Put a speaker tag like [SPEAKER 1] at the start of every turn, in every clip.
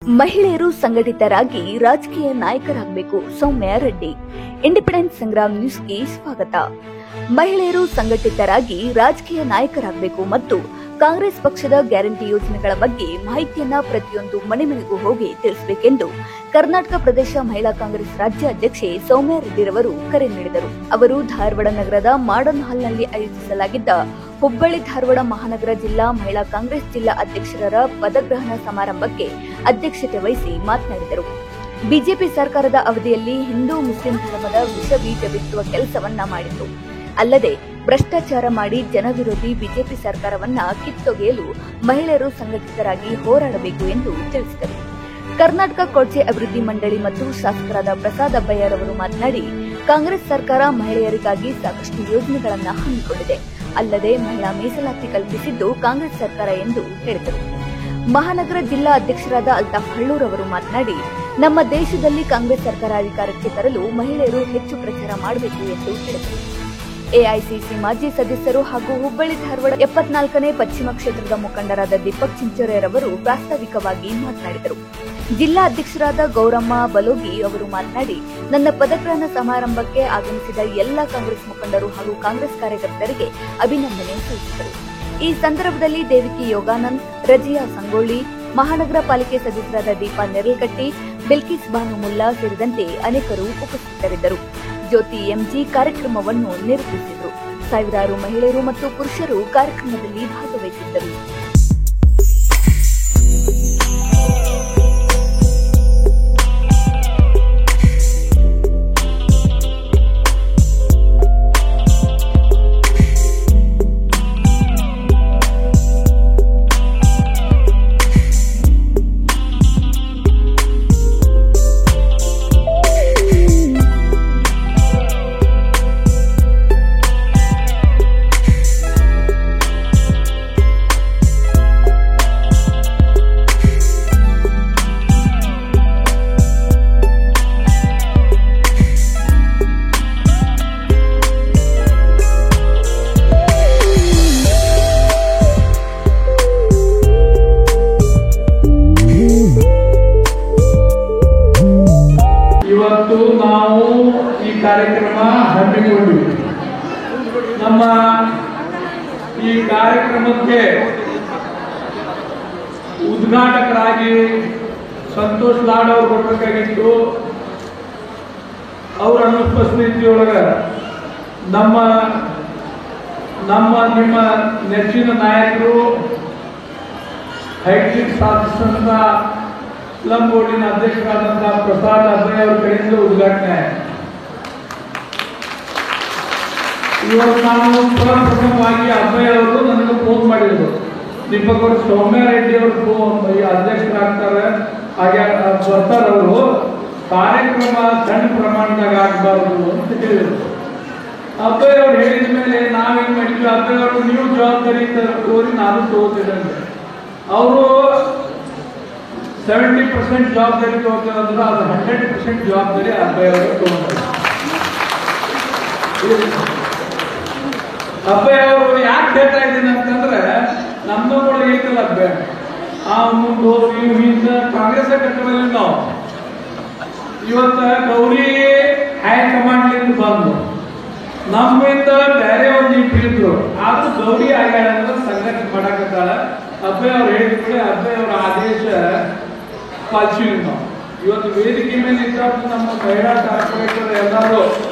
[SPEAKER 1] ಮಹಿಳೆಯರು ಸಂಘಟಿತರಾಗಿ ರಾಜಕೀಯ ನಾಯಕರಾಗಬೇಕು. ಸೌಮ್ಯ ರೆಡ್ಡಿ. ಇಂಡಿಪೆಂಡೆಂಟ್ ಸಂಗ್ರಾಮ್ ನ್ಯೂಸ್ಗೆ ಸ್ವಾಗತ. ಮಹಿಳೆಯರು ಸಂಘಟಿತರಾಗಿ ರಾಜಕೀಯ ನಾಯಕರಾಗಬೇಕು ಮತ್ತು ಕಾಂಗ್ರೆಸ್ ಪಕ್ಷದ ಗ್ಯಾರಂಟಿ ಯೋಜನೆಗಳ ಬಗ್ಗೆ ಮಾಹಿತಿಯನ್ನ ಪ್ರತಿಯೊಂದು ಮನೆ ಮನೆಗೂ ಹೋಗಿ ತಿಳಿಸಬೇಕೆಂದು ಕರ್ನಾಟಕ ಪ್ರದೇಶ ಮಹಿಳಾ ಕಾಂಗ್ರೆಸ್ ರಾಜ್ಯ ಅಧ್ಯಕ್ಷೆ ಸೌಮ್ಯ ರೆಡ್ಡಿರವರು ಕರೆ ನೀಡಿದರು. ಅವರು ಧಾರವಾಡ ನಗರದ ಮಾಡರ್ನ್ ಹಾಲ್ನಲ್ಲಿ ಆಯೋಜಿಸಲಾಗಿದ್ದ ಹುಬ್ಬಳ್ಳಿ ಧಾರವಾಡ ಮಹಾನಗರ ಜಿಲ್ಲಾ ಮಹಿಳಾ ಕಾಂಗ್ರೆಸ್ ಜಿಲ್ಲಾ ಅಧ್ಯಕ್ಷರ ಪದಗ್ರಹಣ ಸಮಾರಂಭಕ್ಕೆ ಅಧ್ಯಕ್ಷತೆ ವಹಿಸಿ ಮಾತನಾಡಿದರು. ಬಿಜೆಪಿ ಸರ್ಕಾರದ ಅವಧಿಯಲ್ಲಿ ಹಿಂದೂ ಮುಸ್ಲಿಂ ಧರ್ಮದ ವಿಷ ಬೀಜ ಬಿತ್ತುವ ಕೆಲಸವನ್ನ ಮಾಡಿತು. ಅಲ್ಲದೆ ಭ್ರಷ್ಟಾಚಾರ ಮಾಡಿ ಜನವಿರೋಧಿ ಬಿಜೆಪಿ ಸರ್ಕಾರವನ್ನ ಕಿತ್ತೊಗೆಯಲು ಮಹಿಳೆಯರು ಸಂಘಟಿತರಾಗಿ ಹೋರಾಡಬೇಕು ಎಂದು ತಿಳಿಸಿದರು. ಕರ್ನಾಟಕ ಕೊಡ್ಚೆ ಅಭಿವೃದ್ಧಿ ಮಂಡಳಿ ಮತ್ತು ಶಾಸಕರಾದ ಪ್ರಸಾದ್ ಅಬ್ಬಯ್ಯರವರು ಮಾತನಾಡಿ, ಕಾಂಗ್ರೆಸ್ ಸರ್ಕಾರ ಮಹಿಳೆಯರಿಗಾಗಿ ಸಾಕಷ್ಟು ಯೋಜನೆಗಳನ್ನು ಹಮ್ಮಿಕೊಂಡಿದೆ. ಅಲ್ಲದೆ ಮಹಿಳಾ ಮೀಸಲಾತಿ ಕಲ್ಪಿಸಿದ್ದು ಕಾಂಗ್ರೆಸ್ ಸರ್ಕಾರ ಎಂದು ಹೇಳಿದರು. ಮಹಾನಗರ ಜಿಲ್ಲಾ ಅಧ್ಯಕ್ಷರಾದ ಅಲ್ತಾಫ್ ಹಳ್ಳೂರ್ ಅವರು ಮಾತನಾಡಿ, ನಮ್ಮ ದೇಶದಲ್ಲಿ ಕಾಂಗ್ರೆಸ್ ಸರ್ಕಾರ ಅಧಿಕಾರಕ್ಕೆ ತರಲು ಮಹಿಳೆಯರು ಹೆಚ್ಚು ಪ್ರಚಾರ ಮಾಡಬೇಕು ಎಂದು ಹೇಳಿದರು. ಎಐಸಿಸಿ ಮಾಜಿ ಸದಸ್ಯರು ಹಾಗೂ ಹುಬ್ಬಳ್ಳಿ ಧಾರವಾಡ 74ನೇ ಪಶ್ಚಿಮ ಕ್ಷೇತ್ರದ ಮುಖಂಡರಾದ ದೀಪಕ್ ಚಿಂಚೋರೆರವರು ಪ್ರಾಸ್ತಾವಿಕವಾಗಿ ಮಾತನಾಡಿದರು. ಜಿಲ್ಲಾ ಅಧ್ಯಕ್ಷರಾದ ಗೌರಮ್ಮ ಬಲೋಗಿ ಅವರು ಮಾತನಾಡಿ, ನನ್ನ ಪದಗ್ರಹಣ ಸಮಾರಂಭಕ್ಕೆ ಆಗಮಿಸಿದ ಎಲ್ಲ ಕಾಂಗ್ರೆಸ್ ಮುಖಂಡರು ಹಾಗೂ ಕಾಂಗ್ರೆಸ್ ಕಾರ್ಯಕರ್ತರಿಗೆ ಅಭಿನಂದನೆ ಸಲ್ಲಿಸಿದರು. ಈ ಸಂದರ್ಭದಲ್ಲಿ ದೇವಿಕಿ ಯೋಗಾನಂದ್, ರಜಿಯಾ ಸಂಗೊಳ್ಳಿ, ಮಹಾನಗರ ಪಾಲಿಕೆ ಸದಸ್ಯರಾದ ದೀಪಾ ನೆರಲ್ಕಟ್ಟಿ, ಬಿಲ್ಕಿಸ್ ಬಾನು ಮುಲ್ಲಾ ಸೇರಿದಂತೆ ಅನೇಕರು ಉಪಸ್ಥಿತರಿದ್ದರು. ಜ್ಯೋತಿ ಎಂಜಿ ಕಾರ್ಯಕ್ರಮವನ್ನು ನಿರೂಪಿಸಿದರು. ಸಾವಿರಾರು ಮಹಿಳೆಯರು ಮತ್ತು ಪುರುಷರು ಕಾರ್ಯಕ್ರಮದಲ್ಲಿ ಭಾಗವಹಿಸಿದ್ದರು.
[SPEAKER 2] ಇವತ್ತು ನಾವು ಈ ಕಾರ್ಯಕ್ರಮ ಹಮ್ಮಿಕೊಂಡಿವಿ. ನಮ್ಮ ಈ ಕಾರ್ಯಕ್ರಮಕ್ಕೆ ಉದ್ಘಾಟಕರಾಗಿ ಸಂತೋಷ್ ಲಾಡ್ ಅವರು ಬರಬೇಕಾಗಿತ್ತು. ಅವರ ಅನುಪಸ್ಥಿತಿಯೊಳಗ ನಿಮ್ಮ ನೆಚ್ಚಿನ ನಾಯಕರು ಹೈಟೆಕ್ ಸಾಧಿಸಿದಂತ ಸ್ಲಂ ಬೋರ್ಡಿನ ಅಧ್ಯಕ್ಷರಾದಂತಹ ಪ್ರಸಾದ್ ಅಬ್ಬಯ್ಯ ಅವರ ಕಡೆಯಿಂದ ಉದ್ಘಾಟನೆ. ಇವತ್ತು ನಾನು ಪ್ರಪ್ರಥಮವಾಗಿ ಅಬ್ಬಯ್ಯ ಅವರು ನನಗೆ ಫೋನ್ ಮಾಡಿದ್ರು, ದೀಪಕ್ ಅವರು ಸೌಮ್ಯ ರೆಡ್ಡಿ ಅವರು ಅಧ್ಯಕ್ಷರಾಗ್ತಾರೆ, ಹಾಗೆ ಬರ್ತಾರೆ, ಅವರು ಕಾರ್ಯಕ್ರಮ ಸಣ್ಣ ಪ್ರಮಾಣದಾಗ ಆಗಬಾರ್ದು ಅಂತ ಹೇಳಿದ್ರು. ಅಬ್ಬಯ್ಯ ಅವರು ಹೇಳಿದ ಮೇಲೆ ನಾವೇನ್ ಮಾಡಿದ್ವಿ, ಅಬ್ಬಯ್ಯ ಅವರು ನೀವು ಜವಾಬ್ದಾರಿ ತೋರಿ ನಾನು ತಗೋತಿದ್ದಂತೆ. ಅವರು 70% ಜವಾಬ್ದಾರಿ ತಗೋತಾರೆ ಅಂದ್ರೆ ಅದು 100% ಜವಾಬ್ದಾರಿ ಅಬ್ಬಯ್ಯ ಅವರು ತಗೊಂಡ್ರು. ಅಬ್ಬಯ್ಯ ಅವರು ಯಾಕೆ ಹೇಳ್ತಾ ಇದ್ದೀನಿ ಅಂತಂದ್ರೆ, ನಮ್ದು ಕೂಡ ಏಕಲ್ಲ ಅಬ್ಬಯ್ಯ ಮುಂದೆ ಹೋಗಿ ಹಿಂದ ಕಾಂಗ್ರೆಸ್ ಕಟ್ಟದಲ್ಲಿ ನಾವು ಇವತ್ತ ಗೌರಿ ಹೈಕಮಾಂಡ್ ಬಂದು ನಮ್ಮಿಂದ ಬೇರೆ ಒಂದು ಇಟ್ಟಿದ್ರು, ಆದ್ರೂ ಗೌರಿ ಆಗ್ಯಾಳ ಅಂದ್ರೆ ಸಂಘಟನೆ ಮಾಡಕತ್ತಾಳ. ಅಬ್ಬಯ್ಯ ಅವ್ರು ಹೇಳಿದ ಕೂಡ ಅಬ್ಬಯ್ಯ ಅವರ ಆದೇಶ ಪಾಲಿಸಿವಿ ನಾವು. ಇವತ್ತು ವೇದಿಕೆ ಮೇಲೆ ಇದ್ದ ನಮ್ಮ ಮಹಿಳಾ ಕಾರ್ಪೊರೇಟರ್ ಎಲ್ಲರೂ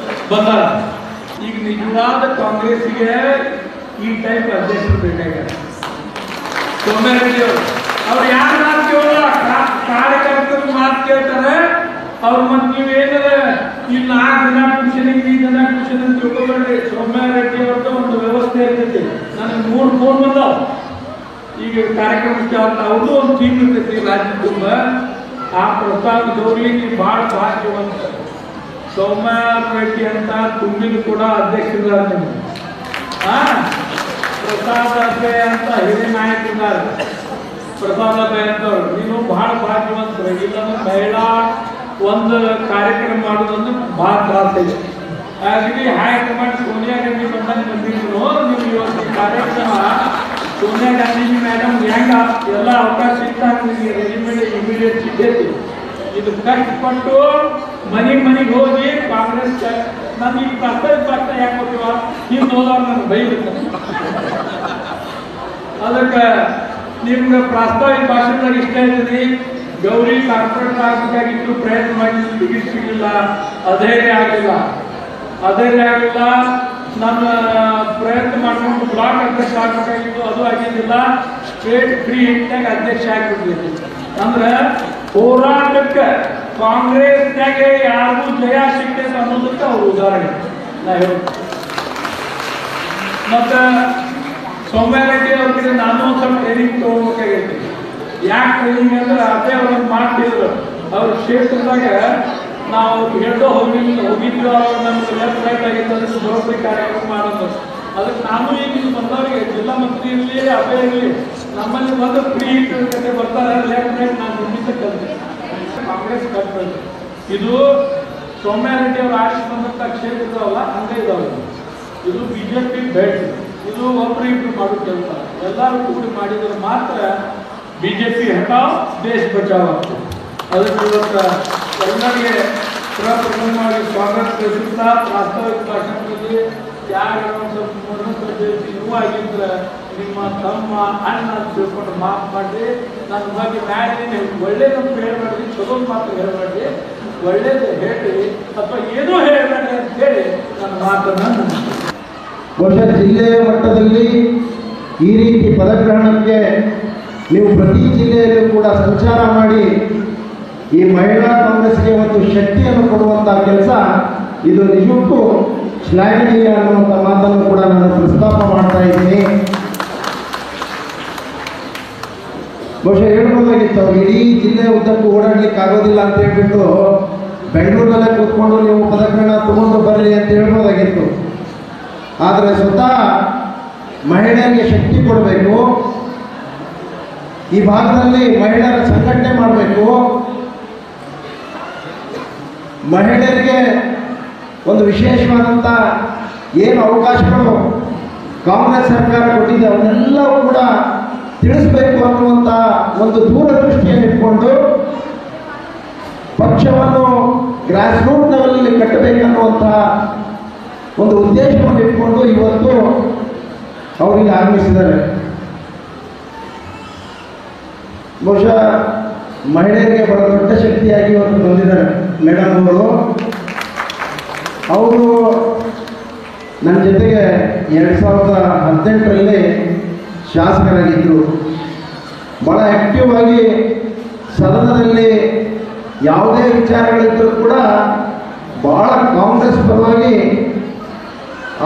[SPEAKER 2] ಬಂದಾರ. ಈಗ ನಿಜವಾದ ಕಾಂಗ್ರೆಸ್ಗೆ ಈ ಟೈಪ್ ಅಧ್ಯಕ್ಷರು ಬೇಕಾಗ್ಯಾರ. ಸೌಮ್ಯ ರೆಡ್ಡಿ ಅವ್ರು ಯಾರು ಮಾತು ಕೇಳಲ್ಲ, ಕಾರ್ಯಕರ್ತರ ಮಾತು ಕೇಳ್ತಾರೆ. ಅವ್ರು ಮತ್ತೆ ನೀವೇನದ ಇಲ್ಲಿ 4 ದಿನ ಟ್ಯೂಷನ್, ಈ ದಿನ ಟ್ಯೂಷನ್ ಅಂತ ತಿಳ್ಕೊಬೇಡ್ರಿ. ಸೌಮ್ಯ ರೆಡ್ಡಿ ಅವ್ರದ್ದು ಒಂದು ವ್ಯವಸ್ಥೆ ಇರ್ತೈತಿ. ನನಗೆ 3 ಫೋನ್ ಬಂದಾವ. ಈಗ ಕಾರ್ಯಕ್ರಮಕ್ಕೆ ಅವ್ರದ್ದು ಒಂದು ಟೀಮ್ ಇರ್ತೈತಿ ರಾಜ್ಯ ತುಂಬ. ಆ ಪ್ರಸಾದ್ ಗೌರಿ ಬಹಳ ಭಾಗ್ಯವಂತ. ಸೌಮ್ಯ ರೆಡ್ಡಿ ಅಂತ ತುಂಬಿದ ಕೂಡ ಅಧ್ಯಕ್ಷರಿದ್ದಾರೆ. ನಿಮ್ಗೆ ಪ್ರಸಾದ್ ಅಬ್ಬಯ್ಯ ಅಂತ ಹಿರಿಯ ನಾಯಕರಿದ್ದಾರೆ. ಪ್ರಸಾದ್ ಅಬ್ಬಯ್ಯ ಅಂತವ್ರು ನೀನು ಬಹಳ ಭಾಗ್ಯವಂತರು. ಇಲ್ಲಂದ್ರೆ ಮಹಿಳಾ ಒಂದು ಕಾರ್ಯಕ್ರಮ ಮಾಡೋದಂದ್ರೆ ಬಹಳ ತ್ರಾಸ ಇದೆ. ಹಾಗಾಗಿ ಹೈಕಮಾಂಡ್ ಸೋನಿಯಾ ಗಾಂಧಿ ಬಂದಾಗ ಬಂದಿದ್ರು ನೀವು ಇವತ್ತು ಕಾರ್ಯಕ್ರಮ ಸೋನಿಯಾ ಗಾಂಧೀಜಿ ಮೇಡಮ್ ಹೆಂಗ ಎಲ್ಲ ಅವಕಾಶ ಸಿಗ್ತಾಗ ನಿಮಗೆ ರೆಡಿಮೇಡ್ ಇಮಿಡಿಯೇಟ್ ಸಿಕ್ಕೈತಿ. ಇದು ಕಷ್ಟಪಟ್ಟು ಮನೆಗೆ ಹೋಗಿ ಕಾಂಗ್ರೆಸ್ ನಾನು ಈಗ ಪ್ರಸ್ತಾವ ಯಾಕೆ ಹೋಗ್ತೀವ ಹಿಂದೆ ಹೋದವ್ರು ನಾನು ಬೈಬೇಕು. ಅದಕ್ಕೆ ನಿಮ್ಗೆ ಪ್ರಾಸ್ತಾವಿಕ ಭಾಷಣದಾಗ ಇಷ್ಟ ಇರ್ತದೆ. ಗೌರಿ ಕಾರ್ಪೊರೇಟರ್ ಆಗಬೇಕಾಗಿತ್ತು, ಪ್ರಯತ್ನ ಮಾಡಿ ಟಿಕೆಟ್ ಸಿಗಲಿಲ್ಲ, ಅಧೈರ್ಯ ಆಗಲಿಲ್ಲ. ನನ್ನ ಪ್ರಯತ್ನ ಮಾಡ್ಕೊಂಡು ಬ್ಲಾಕ್ ಅಧ್ಯಕ್ಷ ಆಗಬೇಕಾಗಿತ್ತು, ಅದು ಆಗಿದ್ದಿಲ್ಲ. ಸ್ಟೇಟ್ ಫ್ರೀ ಇಂಟ್ಯಾಗ ಅಧ್ಯಕ್ಷ ಆಗಿಬಿಟ್ಟಿದೆ. ಅಂದ್ರೆ ಹೋರಾಟಕ್ಕೆ ಕಾಂಗ್ರೆಸ್ನಾಗೆ ಯಾರಿಗೂ ಜಯ ಸಿಗ್ತೈತೆ ಅನ್ನೋದಕ್ಕೆ ಅವ್ರ ಉದಾಹರಣೆ ನಾ ಹೇಳ್ತೀನಿ. ಮತ್ತು ಸೌಮ್ಯ ರೆಡ್ಡಿ ಅವ್ರ ಕಡೆ ನಾನು ಒಂದು ಸ್ವಲ್ಪ ಟ್ರೈನಿಂಗ್ ತೊಗೊಳ್ಬೇಕಾಗೈತಿ. ಯಾಕೆ ಟ್ರೈನಿಂಗ್ ಅಂದ್ರೆ ಅದೇ ಅವ್ರನ್ನ ಮಾಡ್ತಿದ್ರು. ಅವ್ರ ಕ್ಷೇತ್ರದಾಗ ನಾವು ಹೇಳೋ ಹೋಗಿದ್ವಿ, ಅವ್ರು ನಮ್ಗೆ ಲೆಫ್ಟ್ ರೈಟ್ ಆಗಿತ್ತು ಅದಕ್ಕೆ ಜವಾಬ್ದಾರಿ ಕಾರ್ಯಕ್ರಮ ಮಾಡೋದು. ಅದಕ್ಕೆ ನಾನು ಈಗ ಬಂದವರಿಗೆ ಜಿಲ್ಲಾ ಮಂತ್ರಿ ಇರಲಿ ಅದೇ ಇರಲಿ ನಮ್ಮಲ್ಲಿ ಬಂದು ಫ್ರೀ ಇಟ್ಟು ಬರ್ತಾರೆ ಲೆಫ್ಟ್ ರೈಟ್ ನಾನು ಮುಂದಿದ್ದ ಕಲಿತೆ ಕಾಂಗ್ರೆಸ್ ಕಲ್ತದ್ದು. ಇದು ಸೌಮ್ಯ ರೆಡ್ಡಿ ಅವರು ಆರಿಸಿ ಬಂದಂಥ ಕ್ಷೇತ್ರ ಇದಾವಲ್ಲ ಹಂಗೆ ಇದಾವೆ. ಇದು ಬಿಜೆಪಿ ಬೆಡ್. ಇದು ಒಬ್ರು ಇಬ್ರು ಮಾಡೋ ಕೆಲಸ. ಎಲ್ಲರೂ ಕೂಡಿ ಮಾಡಿದ್ರೆ ಮಾತ್ರ ಬಿಜೆಪಿ ಹಟಾವ್ ದೇಶ ಬಚಾವ್ ಆಗ್ತದೆ. ಅದಕ್ಕೆ ಇವತ್ತು ಎಲ್ಲರಿಗೆ ಪ್ರಪ್ರಥಮವಾಗಿ ಸ್ವಾಗತ ತಿಳಿಸುತ್ತಾ ಪ್ರಾಸ್ತಾವಿಕ ಭಾಷಣದಲ್ಲಿ ಯಾರು ನೀವು ಆಗಿದ್ರೆ ನಿಮ್ಮ ತಮ್ಮ ಅಣ್ಣ ತಿಳ್ಕೊಂಡು ಮಾತು ಮಾಡಿ ನನ್ನ ಬಗ್ಗೆ ಮ್ಯಾಲಿನ ಒಳ್ಳೇದನ್ನು ಹೇಳ್ಬೇಡ್ರಿ, ಚಲೋ ಮಾತು ಹೇಳ್ಬೇಡ್ರಿ, ಒಳ್ಳೇದು ಹೇಳಿ ಅಥವಾ ಏನೂ ಹೇಳ್ಬೇಡ್ರಿ ಅಂತ ಹೇಳಿ ನನ್ನ ಮಾತನ್ನು
[SPEAKER 3] ಬಹುಶಃ ಜಿಲ್ಲೆಯ ಮಟ್ಟದಲ್ಲಿ ಈ ರೀತಿ ಪದಗ್ರಹಣಕ್ಕೆ ನೀವು ಪ್ರತಿ ಜಿಲ್ಲೆಯಲ್ಲೂ ಕೂಡ ಸಂಚಾರ ಮಾಡಿ ಈ ಮಹಿಳಾ ಕಾಂಗ್ರೆಸ್ಗೆ ಒಂದು ಶಕ್ತಿಯನ್ನು ಕೊಡುವಂತಹ ಕೆಲಸ ಇದು ನಿಜಕ್ಕೂ ಶ್ಲಾಘನೀಯ ಅನ್ನುವಂಥ ಮಾತನ್ನು ಕೂಡ ನಾನು ಪ್ರಸ್ತಾಪ ಮಾಡ್ತಾ ಇದ್ದೀನಿ. ಬಹುಶಃ ಹೇಳ್ಬೋದಾಗಿತ್ತು ಅವ್ರು ಇಡೀ ಜಿಲ್ಲೆ ಉದ್ದಕ್ಕೂ ಓಡಾಡ್ಲಿಕ್ಕೆ ಆಗೋದಿಲ್ಲ ಅಂತ ಹೇಳ್ಬಿಟ್ಟು ಬೆಂಗಳೂರಲ್ಲೇ ಕೂತ್ಕೊಂಡು ನೀವು ಪದಗ್ರಹಣ ತಗೊಂಡು ಬರಲಿ ಅಂತ ಹೇಳ್ಬೋದಾಗಿತ್ತು. ಆದರೆ ಸ್ವತಃ ಮಹಿಳೆಯರಿಗೆ ಶಕ್ತಿ ಕೊಡಬೇಕು, ಈ ಭಾಗದಲ್ಲಿ ಮಹಿಳೆಯರ ಸಂಘಟನೆ ಮಾಡಬೇಕು, ಮಹಿಳೆಯರಿಗೆ ಒಂದು ವಿಶೇಷವಾದಂಥ ಏನು ಅವಕಾಶಗಳು ಕಾಂಗ್ರೆಸ್ ಸರ್ಕಾರ ಕೊಟ್ಟಿದೆ ಅವನ್ನೆಲ್ಲವೂ ಕೂಡ ತಿಳಿಸಬೇಕು ಅನ್ನುವಂಥ ಒಂದು ದೂರದೃಷ್ಟಿಯನ್ನು ಇಟ್ಕೊಂಡು ಪಕ್ಷವನ್ನು ಗ್ರಾಸ್ ರೂಟ್ ಲೆವೆಲಲ್ಲಿ ಕಟ್ಟಬೇಕನ್ನುವಂಥ ಒಂದು ಉದ್ದೇಶವನ್ನು ಇಟ್ಕೊಂಡು ಇವತ್ತು ಅವರಿಗೆ ಆಗಮಿಸಿದ್ದಾರೆ. ಬಹುಶಃ ಮಹಿಳೆಯರಿಗೆ ಬಹಳ ದೊಡ್ಡ ಶಕ್ತಿಯಾಗಿ ಇವತ್ತು ಬಂದಿದ್ದಾರೆ ಮೇಡಮ್ ಅವರು ನನ್ನ ಜೊತೆಗೆ 2018ರಲ್ಲಿ ಶಾಸಕರಾಗಿದ್ದರು. ಭಾಳ ಆ್ಯಕ್ಟಿವ್ ಆಗಿ ಸದನದಲ್ಲಿ ಯಾವುದೇ ವಿಚಾರಗಳಿದ್ದರೂ ಕೂಡ ಭಾಳ ಕಾಂಗ್ರೆಸ್ ಪರವಾಗಿ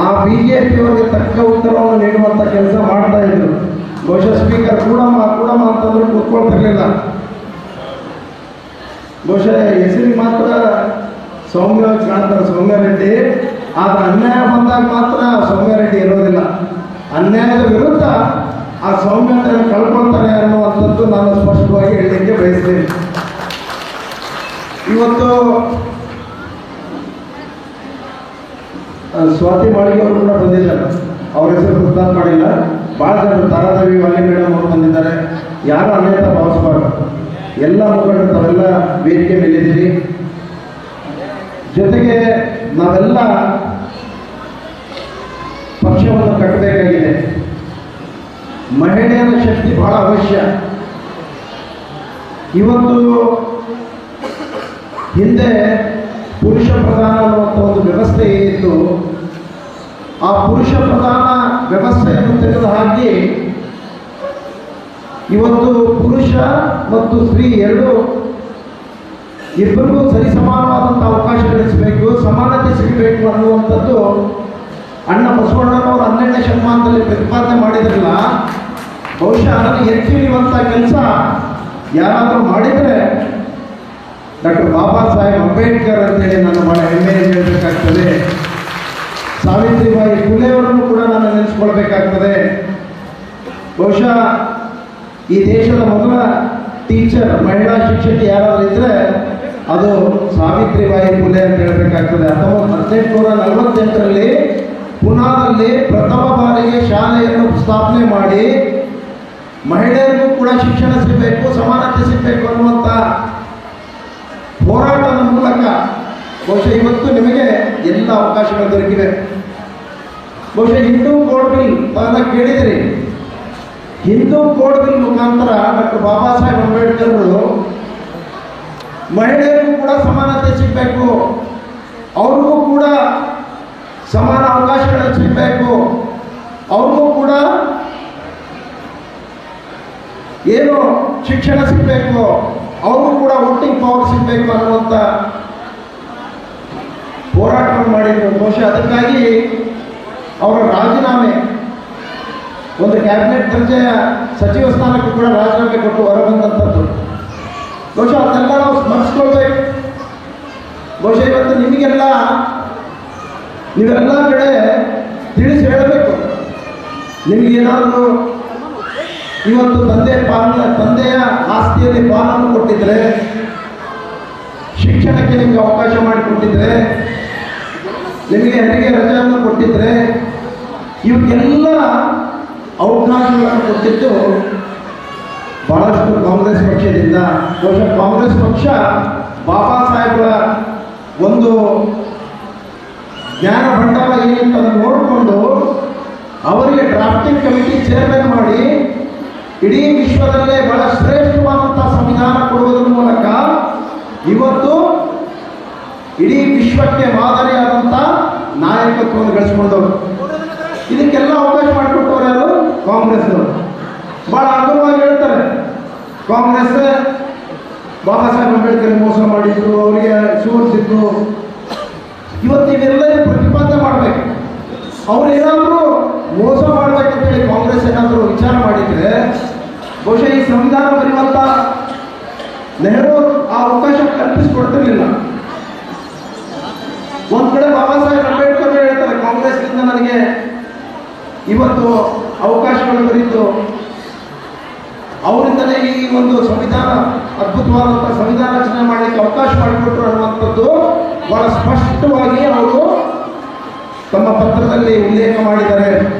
[SPEAKER 3] ಆ BJPಯವರಿಗೆ ತಕ್ಕ ಉತ್ತರವನ್ನು ನೀಡುವಂಥ ಕೆಲಸ ಮಾಡ್ತಾ ಇದ್ರು. ಬಹುಶಃ ಸ್ಪೀಕರ್ ಕೂಡಮ್ಮ ಅಂತಂದ್ರೆ ಕೂತ್ಕೊಳ್ತಿರ್ಲಿಲ್ಲ. ಬಹುಶಃ ಹೆಸರಿಗೆ ಮಾತ್ರ ಸೌಮ್ಯವಾಗಿ ಕಾಣ್ತಾರೆ ಸೌಮ್ಯ ರೆಡ್ಡಿ, ಆದರೆ ಅನ್ಯಾಯ ಬಂದಾಗ ಮಾತ್ರ ಸೌಮ್ಯ ರೆಡ್ಡಿ ಇರೋದಿಲ್ಲ. ಅನ್ಯಾಯದ ವಿರುದ್ಧ ಆ ಸೌಮ್ಯತೆಯನ್ನು ಕಳ್ಕೊಳ್ತಾರೆ ಅನ್ನುವಂಥದ್ದು ನಾನು ಸ್ಪಷ್ಟವಾಗಿ ಹೇಳಲಿಕ್ಕೆ ಬಯಸ್ತೇನೆ. ಇವತ್ತು ಸ್ವಾತಿ ಮಾಳಿಗೆ ಅವರು ಕೂಡ ಬಂದಿದ್ದಾರೆ. ಅವ್ರ ಹೆಸರು ಪ್ರಸ್ತಾಪ ಮಾಡಿಲ್ಲ. ಭಾಳ ಜನರು ತಾರಾದೇವಿ ವಾಲಿ ಮೇಡಮ್ ಅವರು ಬಂದಿದ್ದಾರೆ. ಯಾರು ಅನ್ಯತಾ ಭಾವಿಸಬಾರ್ದು. ಎಲ್ಲ ಮುಖಂಡರು ತಾವೆಲ್ಲ ವೇದಿಕೆ ಮೇಲಿದ್ದೀರಿ. ಜೊತೆಗೆ ನಾವೆಲ್ಲ ಪಕ್ಷವನ್ನು ಕಟ್ಟಬೇಕಾಗಿದೆ. ಮಹಿಳೆಯರ ಶಕ್ತಿ ಬಹಳ ಅವಶ್ಯ. ಇವತ್ತು ಹಿಂದೆ ಪುರುಷ ಪ್ರಧಾನ ಅನ್ನುವಂಥ ಒಂದು ವ್ಯವಸ್ಥೆ ಏನಿತ್ತು, ಆ ಪುರುಷ ಪ್ರಧಾನ ವ್ಯವಸ್ಥೆಯನ್ನು ತೆಗೆದುಹಾಕಿ ಇವತ್ತು ಪುರುಷ ಮತ್ತು ಸ್ತ್ರೀ ಇಬ್ಬರಿಗೂ ಸರಿಸಮಾನವಾದಂಥ ಅವಕಾಶ ಗಳಿಸಬೇಕು, ಸಮಾನತೆ ಸಿಗಬೇಕು ಅನ್ನುವಂಥದ್ದು ಅಣ್ಣ ಬಸವಣ್ಣನವರು 12ನೇ ಶತಮಾನದಲ್ಲಿ ಪ್ರತಿಪಾದನೆ ಮಾಡಿದ್ರಲ್ಲ. ಬಹುಶಃ ಅದನ್ನು ಎತ್ತಿ ಹಿಡಿಯುವಂಥ ಕೆಲಸ ಯಾರಾದರೂ ಮಾಡಿದರೆ ಡಾಕ್ಟರ್ ಬಾಬಾ ಸಾಹೇಬ್ ಅಂಬೇಡ್ಕರ್ ಅಂತೇಳಿ ನಾನು ಭಾಳ ಹೆಮ್ಮೆಯನ್ನು ಹೇಳಬೇಕಾಗ್ತದೆ. ಸಾವಿತ್ರಿಬಾಯಿ ಫುಲೆಯವರನ್ನು ಕೂಡ ನಾನು ನೆನೆಸ್ಕೊಳ್ಬೇಕಾಗ್ತದೆ. ಬಹುಶಃ ಈ ದೇಶದ ಮೊದಲ ಟೀಚರ್ ಮಹಿಳಾ ಶಿಕ್ಷಕಿ ಯಾರಾದರೂ ಇದ್ದರೆ ಅದು ಸಾವಿತ್ರಿಬಾಯಿ ಫುಲೆ ಅಂತ ಹೇಳಬೇಕಾಗ್ತದೆ. 1848ರಲ್ಲಿ ಪುನಾದಲ್ಲಿ ಪ್ರಥಮ ಬಾರಿಗೆ ಶಾಲೆಯನ್ನು ಸ್ಥಾಪನೆ ಮಾಡಿ ಮಹಿಳೆಯರಿಗೂ ಕೂಡ ಶಿಕ್ಷಣ ಸಿಗಬೇಕು, ಸಮಾನತೆ ಸಿಗಬೇಕು ಅನ್ನುವಂಥ ಹೋರಾಟದ ಮೂಲಕ ಬಹುಶಃ ಇವತ್ತು ನಿಮಗೆ ಎಲ್ಲ ಅವಕಾಶಗಳು ದೊರಕಿವೆ. ಬಹುಶಃ ಹಿಂದೂ ಕೋಡ್ ಬಿಲ್ ತಾವೆಲ್ಲ ಕೇಳಿದಿರಿ. ಹಿಂದೂ ಕೋಡ್ ಬಿಲ್ ಮುಖಾಂತರ ಡಾಕ್ಟರ್ ಬಾಬಾ ಸಾಹೇಬ್ ಅಂಬೇಡ್ಕರ್ ಅವರು ಮಹಿಳೆಯರಿಗೂ ಕೂಡ ಸಮಾನತೆ ಸಿಗಬೇಕು, ಅವ್ರಿಗೂ ಕೂಡ ಸಮಾನ ಅವಕಾಶಗಳು ಸಿಗಬೇಕು, ಅವ್ರಿಗೂ ಕೂಡ ಏನು ಶಿಕ್ಷಣ ಸಿಗಬೇಕು, ಅವ್ರಿಗೂ ಕೂಡ ವೋಟಿಂಗ್ ಪವರ್ ಸಿಗಬೇಕು ಅನ್ನುವಂಥ ಹೋರಾಟವನ್ನು ಮಾಡಿದ್ರು. ಬಹುಶಃ ಅದಕ್ಕಾಗಿ ಅವರ ರಾಜೀನಾಮೆ, ಒಂದು ಕ್ಯಾಬಿನೆಟ್ ದರ್ಜೆಯ ಸಚಿವ ಸ್ಥಾನಕ್ಕೂ ಕೂಡ ರಾಜೀನಾಮೆ ಕೊಟ್ಟು ಹೊರಬಂದಂಥದ್ದು. ಬಹುಶಃ ಅದನ್ನೆಲ್ಲ ನಾವು ಸ್ಮರಿಸ್ಕೊಳ್ಬೇಕು. ಬಹುಶಃ ಇವತ್ತು ನಿಮಗೆಲ್ಲ ನೀವೆಲ್ಲ ಕಡೆ ತಿಳಿಸಿ ಹೇಳಬೇಕು. ನಿಮಗೇನಾದರೂ ಇವತ್ತು ತಂದೆಯ ಆಸ್ತಿಯಲ್ಲಿ ಪಾಲನ್ನು ಕೊಟ್ಟಿದ್ರೆ, ಶಿಕ್ಷಣಕ್ಕೆ ನಿಮಗೆ ಅವಕಾಶ ಮಾಡಿಕೊಟ್ಟಿದ್ರೆ, ನಿಮಗೆ ಹೆರಿಗೆ ರಜೆಯನ್ನು ಕೊಟ್ಟಿದ್ರೆ, ಇವಕ್ಕೆಲ್ಲ ಅವಕಾಶಗಳನ್ನು ಕೊಟ್ಟಿದ್ದು ಬಹಳಷ್ಟು ಕಾಂಗ್ರೆಸ್ ಪಕ್ಷದಿಂದ. ಬಹುಶಃ ಕಾಂಗ್ರೆಸ್ ಪಕ್ಷ ಬಾಬಾ ಸಾಹೇಬರ ಒಂದು ಜ್ಞಾನ ಭಂಡಾರ ಏನಿತ್ತು ಅದನ್ನು ನೋಡಿಕೊಂಡು ಅವರಿಗೆ ಡ್ರಾಫ್ಟಿಂಗ್ ಕಮಿಟಿ ಚೇರ್ಮನ್ ಮಾಡಿ ಇಡೀ ವಿಶ್ವದಲ್ಲೇ ಬಹಳ ಶ್ರೇಷ್ಠವಾದಂಥ ಸಂವಿಧಾನ ಕೊಡುವುದರ ಮೂಲಕ ಇವತ್ತು ಇಡೀ ವಿಶ್ವಕ್ಕೆ ಮಾದರಿಯಾದಂಥ ನಾಯಕತ್ವವನ್ನು ಗಳಿಸಿಕೊಂಡವರು. ಇದಕ್ಕೆಲ್ಲ ಅವಕಾಶ ಮಾಡಿಕೊಟ್ಟವರು ಯಾರು? ಕಾಂಗ್ರೆಸ್ನವರು. ಬಹಳ ಅನುಭವವಾಗಿ ಹೇಳ್ತಾರೆ, ಕಾಂಗ್ರೆಸ್ ಬಾಬಾ ಸಾಹೇಬ್ ಅಂಬೇಡ್ಕರ್ ಮೋಸ ಮಾಡಿದ್ರು, ಅವರಿಗೆ ಸೋಲಿಸಿದ್ರು. ಇವತ್ತು ಇವೆಲ್ಲ ಪ್ರತಿಪಾದನೆ ಮಾಡಬೇಕು. ಅವ್ರು ಏನಾದರೂ ಮೋಸ ಮಾಡಬೇಕಂತೇಳಿ ಕಾಂಗ್ರೆಸ್ ಏನಾದರೂ ವಿಚಾರ ಮಾಡಿದರೆ ಬಹುಶಃ ಈ ಸಂವಿಧಾನ ಬರೆಯುವಂಥ ನೆಹರು ಆ ಅವಕಾಶ ಕಲ್ಪಿಸಿಕೊಡ್ತಿರ್ಲಿಲ್ಲ. ಒಂದ್ ಕಡೆ ಬಾಬಾ ಸಾಹೇಬ್ ಅಂಬೇಡ್ಕರ್ ಹೇಳ್ತಾರೆ, ಕಾಂಗ್ರೆಸ್ನಿಂದ ನನಗೆ ಇವತ್ತು ಅವಕಾಶಗಳು ಬರೀತು, ಅವರಿಂದಲೇ ಈ ಒಂದು ಸಂವಿಧಾನ ಅದ್ಭುತವಾದಂಥ ಸಂವಿಧಾನ ರಚನೆ ಮಾಡಲಿಕ್ಕೆ ಅವಕಾಶ ಮಾಡಿಕೊಟ್ರು ಅನ್ನುವಂಥದ್ದು ಬಹಳ ಸ್ಪಷ್ಟವಾಗಿ ಅವರು ತಮ್ಮ ಪತ್ರದಲ್ಲಿ ಉಲ್ಲೇಖ ಮಾಡಿದ್ದಾರೆ.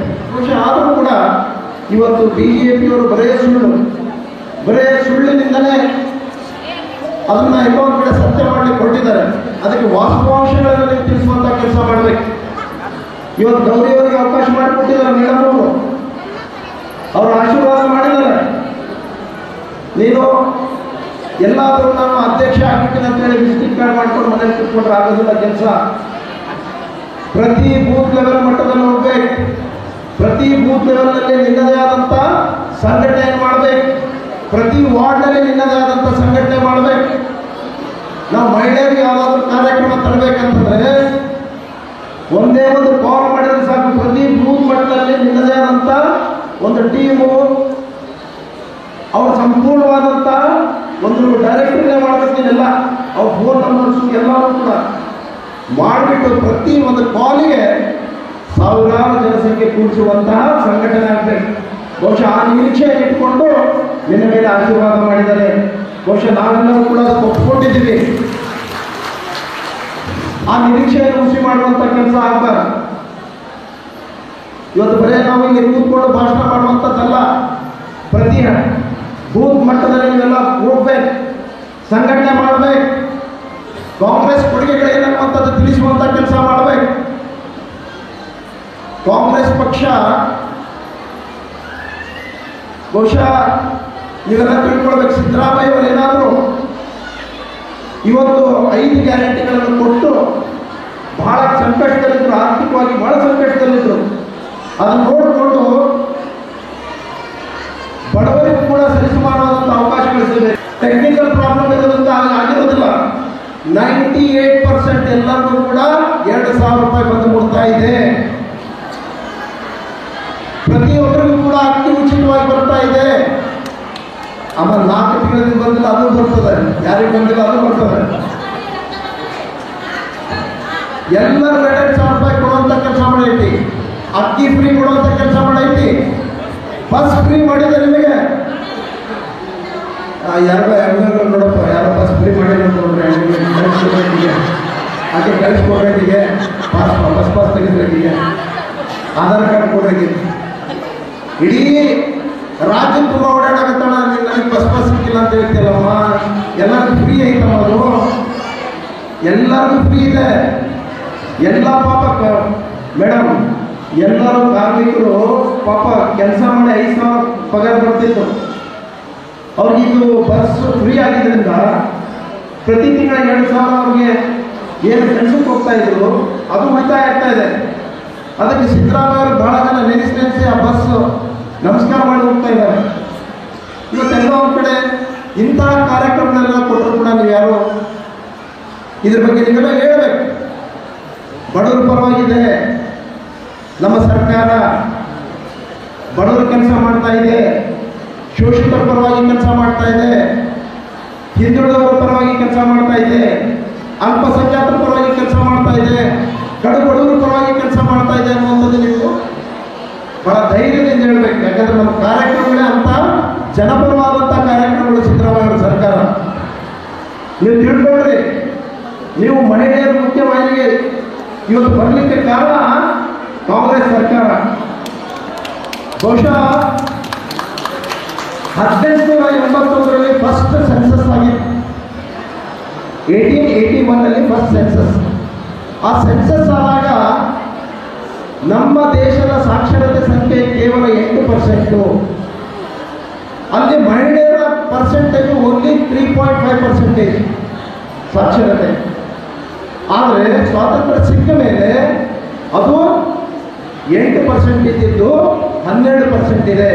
[SPEAKER 3] ಬಹುಶಃ ಆದರೂ ಕೂಡ ಇವತ್ತು ಬಿಜೆಪಿಯವರು ಬರೇ ಸುಳ್ಳಿನಿಂದಲೇ ಅದನ್ನ ಎಲ್ಲೋ ಒಂದು ಕಡೆ ಸತ್ಯ ಮಾಡಲಿಕ್ಕೆ ಕೊಟ್ಟಿದ್ದಾರೆ. ಅದಕ್ಕೆ ವಾಸ್ತವಾಂಶಗಳಲ್ಲಿ ತಿಳಿಸುವಂಥ ಕೆಲಸ ಮಾಡಬೇಕು. ಇವತ್ತು ಗೌರಿಯವರಿಗೆ ಅವಕಾಶ ಮಾಡಿಕೊಟ್ಟಿದ್ದಾರೆ, ಮೇಡಮ್ ಅವರು ಆಶೀರ್ವಾದ ಮಾಡಿದ್ದಾರೆ. ನೀನು ಎಲ್ಲಾದರೂ ನಾನು ಅಧ್ಯಕ್ಷ ಆಗಿದ್ದೀನಿ ಅಂತೇಳಿ ವಿಸಿಟಿಂಗ್ ಕಾರ್ಡ್ ಮಾಡ್ಕೊಂಡು ಮನೇಲಿ ಕೂತ್ಕೊಂಡ್ರೆ ಆಗೋದಿಲ್ಲ ಕೆಲಸ. ಪ್ರತಿ ಬೂತ್ ಲೆವೆಲ್ ಮಟ್ಟದಲ್ಲಿ ಹೋಗ್ಬೇಕು. ಪ್ರತಿ ಬೂತ್ ಲೆವೆಲ್ನಲ್ಲಿ ನಿನ್ನದೇ ಆದಂಥ ಸಂಘಟನೆ ಮಾಡಬೇಕು. ಪ್ರತಿ ವಾರ್ಡ್ನಲ್ಲಿ ನಿನ್ನದೇ ಆದಂಥ ಸಂಘಟನೆ ಮಾಡಬೇಕು. ನಾವು ಮಹಿಳೆಯರಿಗೆ ಯಾವುದಾದ್ರೂ ಕಾರ್ಯಕ್ರಮ ತರಬೇಕಂತಂದ್ರೆ ಒಂದೇ ಒಂದು ಕಾಲ್ ಮಾಡಿದ್ರೆ ಸಾಕು. ಪ್ರತಿ ಬೂತ್ ಮಟ್ಟದಲ್ಲಿ ನಿನ್ನದೇ ಆದಂಥ ಒಂದು ಟೀಮು, ಅವ್ರ ಸಂಪೂರ್ಣವಾದಂಥ ಒಂದು ಡೈರೆಕ್ಟರ್ನೇ ಮಾಡಬೇಕೇನೆಲ್ಲ, ಅವ್ರ ಫೋನ್ ನಂಬರ್ಸು ಎಲ್ಲರೂ ಕೂಡ ಮಾಡಿಬಿಟ್ಟು ಪ್ರತಿ ಒಂದು ಕಾಲಿಗೆ ಸಾವಿರಾರು ಜನಸಂಖ್ಯೆ ಕೂಡಿಸುವಂತಹ ಸಂಘಟನೆ ಆಗಬೇಕು. ಬಹುಶಃ ಆ ನಿರೀಕ್ಷೆಯನ್ನು ಇಟ್ಕೊಂಡು ನಿನ್ನ ಮೇಲೆ ಆಶೀರ್ವಾದ ಮಾಡಿದ್ದಾರೆ. ಬಹುಶಃ ನಾವೆಲ್ಲರೂ ಕೂಡ ಒಪ್ಪಿಕೊಂಡಿದ್ದೀವಿ. ಆ ನಿರೀಕ್ಷೆಯನ್ನು ಹುಸಿ ಮಾಡುವಂಥ ಕೆಲಸ ಆಗ್ಬಾರ್ದು. ಇವತ್ತು ಬರೀ ನಾವು ಇಲ್ಲಿ ಕೂತ್ಕೊಂಡು ಭಾಷಣ ಮಾಡುವಂಥದ್ದಲ್ಲ, ಪ್ರತಿ ಬೂತ್ ಮಟ್ಟದಲ್ಲಿ ನೀವೆಲ್ಲ ಹೋಗ್ಬೇಕು, ಸಂಘಟನೆ ಮಾಡಬೇಕು, ಕಾಂಗ್ರೆಸ್ ಕೊಡುಗೆಗಳೇನನ್ನುವಂಥದ್ದು ತಿಳಿಸುವಂಥ ಕೆಲಸ ಮಾಡಬೇಕು. ಕಾಂಗ್ರೆಸ್ ಪಕ್ಷ ಬಹುಶಃ ನೀವೆಲ್ಲ ತಿಳ್ಕೊಳ್ಬೇಕು, ಸಿದ್ದರಾಮಯ್ಯ ಅವರು ಏನಾದರೂ ಇವತ್ತು 5 ಗ್ಯಾರಂಟಿಗಳನ್ನು ಕೊಟ್ಟು ಬಹಳ ಸಂಕಷ್ಟದಲ್ಲಿದ್ದರು, ಆರ್ಥಿಕವಾಗಿ ಬಹಳ ಸಂಕಷ್ಟದಲ್ಲಿದ್ದರು. ಅದನ್ನು ನೋಡಿಕೊಂಡು ಬಡವರಿಗೂ ಕೂಡ ಸರಿಸುಮಾರಾದಂಥ ಅವಕಾಶಗಳು ಸಿಗಬೇಕು. ಟೆಕ್ನಿಕಲ್ ಪ್ರಾಬ್ಲಮ್ ಇರೋದ್ರಿಂದ ಆಗಿರೋದಿಲ್ಲ. 98% ಎಲ್ಲರಿಗೂ ಕೂಡ 2,000 ರೂಪಾಯಿ ಬಂದು ಮುಡ್ತಾ ಇದೆ. ಪ್ರತಿಯೊಬ್ಬರಿಗೂ ಕೂಡ ಅಕ್ಕಿ ಉಚಿತವಾಗಿ ಬರ್ತಾ ಇದೆ. ಆಮೇಲೆ 4 ತಿಂಗಳಿಂದ ಬಂದಿಲ್ಲ, ಅದು ಬರ್ತದೆ. ಯಾರಿಗೆ ಬಂದಿಲ್ಲ ಅದು ಬರ್ತದೆ. ಎಲ್ಲರ 2,000 ರೂಪಾಯಿ ಕೊಡುವಂಥ ಕೆಲಸ ಮಾಡೈತಿ. ಅಕ್ಕಿ ಫ್ರೀ ಕೊಡುವಂಥ ಕೆಲಸ ಮಾಡೈತಿ. ಬಸ್ ಫ್ರೀ ಮಾಡಿದೆ ನಿಮಗೆ. ಯಾರೋ ಹೆಂಗಗಳು ನೋಡಪ್ಪ, ಯಾರೋ ಬಸ್ ಫ್ರೀ ಮಾಡಿಲ್ಲ ನೋಡ್ರಿ, ಹಾಗೆ ಕಳಿಸ್ಕೊಡ್ರಿಗೆ ಬಸ್ ಪಾಸ್ ತೆಗೆದ್ರಿಗೆ, ಆಧಾರ್ ಕಾರ್ಡ್ ಕೊಡ್ರಿಗೆ. ಇಡೀ ರಾಜ್ಯ ತುಂಬ ಓಡಾಡಕತ್ತಾಳ, ನನಗೆ ಬಸ್ ಸಿಕ್ಕಿಲ್ಲ ಅಂತ ಹೇಳ್ತಿಲ್ಲಮ್ಮ. ಎಲ್ಲರಿಗೂ ಫ್ರೀ ಐತಮ್ಮ, ಅದು ಎಲ್ಲರಿಗೂ ಫ್ರೀ ಇದೆ. ಎಲ್ಲ ಪಾಪ ಮೇಡಮ್, ಎಲ್ಲರೂ ಕಾರ್ಮಿಕರು ಪಾಪ ಕೆಲಸ ಮಾಡಿ 5,000 ಪಗಾರ ಬರ್ತಿತ್ತು. ಅವ್ರಿಗೆ ಇದು ಬಸ್ ಫ್ರೀ ಆಗಿದ್ದರಿಂದ ಪ್ರತಿ ತಿಂಗಳ 2,000 ಅವ್ರಿಗೆ ಏನು ಕೆಲಸಕ್ಕೆ ಹೋಗ್ತಾ ಇದ್ರು, ಅದು ಉಳಿತಾಯ ಆಗ್ತಾ ಇದೆ. ಅದಕ್ಕೆ ಸಿದ್ದರಾಮಯ್ಯ ಅವರು ಬಹಳ ಜನ ನೆನೆಸಿ ಆ ಬಸ್ ನಮಸ್ಕಾರ ಮಾಡಿ ಹೋಗ್ತಾ ಇದ್ದಾರೆ. ಇವತ್ತೆಲ್ಲ ಒಂದು ಕಡೆ ಇಂತಹ ಕಾರ್ಯಕ್ರಮಗಳೆಲ್ಲ ಕೊಟ್ಟರು ಕೂಡ ನೀವು ಯಾರು ಇದ್ರ ಬಗ್ಗೆ ನೀವೆಲ್ಲ ಹೇಳಬೇಕು. ಬಡವರ ಪರವಾಗಿದೆ ನಮ್ಮ ಸರ್ಕಾರ, ಬಡವರ ಕೆಲಸ ಮಾಡ್ತಾ ಇದೆ, ಶೋಷಿತರ ಪರವಾಗಿ ಕೆಲಸ ಮಾಡ್ತಾ ಇದೆ, ಹಿಂದುಳಿದವರ ಪರವಾಗಿ ಕೆಲಸ ಮಾಡ್ತಾ ಇದೆ, ಅಲ್ಪಸಂಖ್ಯಾತರ ಪರವಾಗಿ ಕೆಲಸ ಮಾಡ್ತಾ ಇದೆ, ಕಡು ಬಡವರ ಪರವಾಗಿ ಕೆಲಸ ಮಾಡ್ತಾ ಇದೆ ಅನ್ನುವಂಥದ್ದು ನೀವು ಬಹಳ ಧೈರ್ಯದಿಂದ ಹೇಳಬೇಕು. ಯಾಕಂದ್ರೆ ನಮ್ಮ ಕಾರ್ಯಕ್ರಮಗಳೇ ಅಂತ ಜನಪರವಾದಂಥ ಕಾರ್ಯಕ್ರಮಗಳು ಸಿದ್ದರಾಮಯ್ಯ ಸರ್ಕಾರ. ನೀವು ತಿಳ್ಕೊಳ್ರಿ, ನೀವು ಮಹಿಳೆಯರ ಮುಖ್ಯವಾಹಿನಿಗೆ ಇವತ್ತು ಬರಲಿಕ್ಕೆ ಕಾರಣ ಕಾಂಗ್ರೆಸ್ ಸರ್ಕಾರ. ಬಹುಶಃ 1881ರಲ್ಲಿ ಫಸ್ಟ್ ಸೆನ್ಸಸ್ ಆಗಿತ್ತು. 1881ರಲ್ಲಿ ಫಸ್ಟ್ ಸೆನ್ಸಸ್. ಆ ಸೆನ್ಸಸ್ ಆದಾಗ ನಮ್ಮ ದೇಶದ ಸಾಕ್ಷರತೆ ಸಂಖ್ಯೆ ಕೇವಲ 8%. ಅಲ್ಲಿ ಮಹಿಳೆಯರ ಪರ್ಸೆಂಟೇಜ್ ಓನ್ಲಿ 3.5% ಸಾಕ್ಷರತೆ. ಆದರೆ ಸ್ವಾತಂತ್ರ್ಯ ಸಿಕ್ಕ ಮೇಲೆ ಅದು 8% ಇದ್ದಿದ್ದು 12% ಇದೆ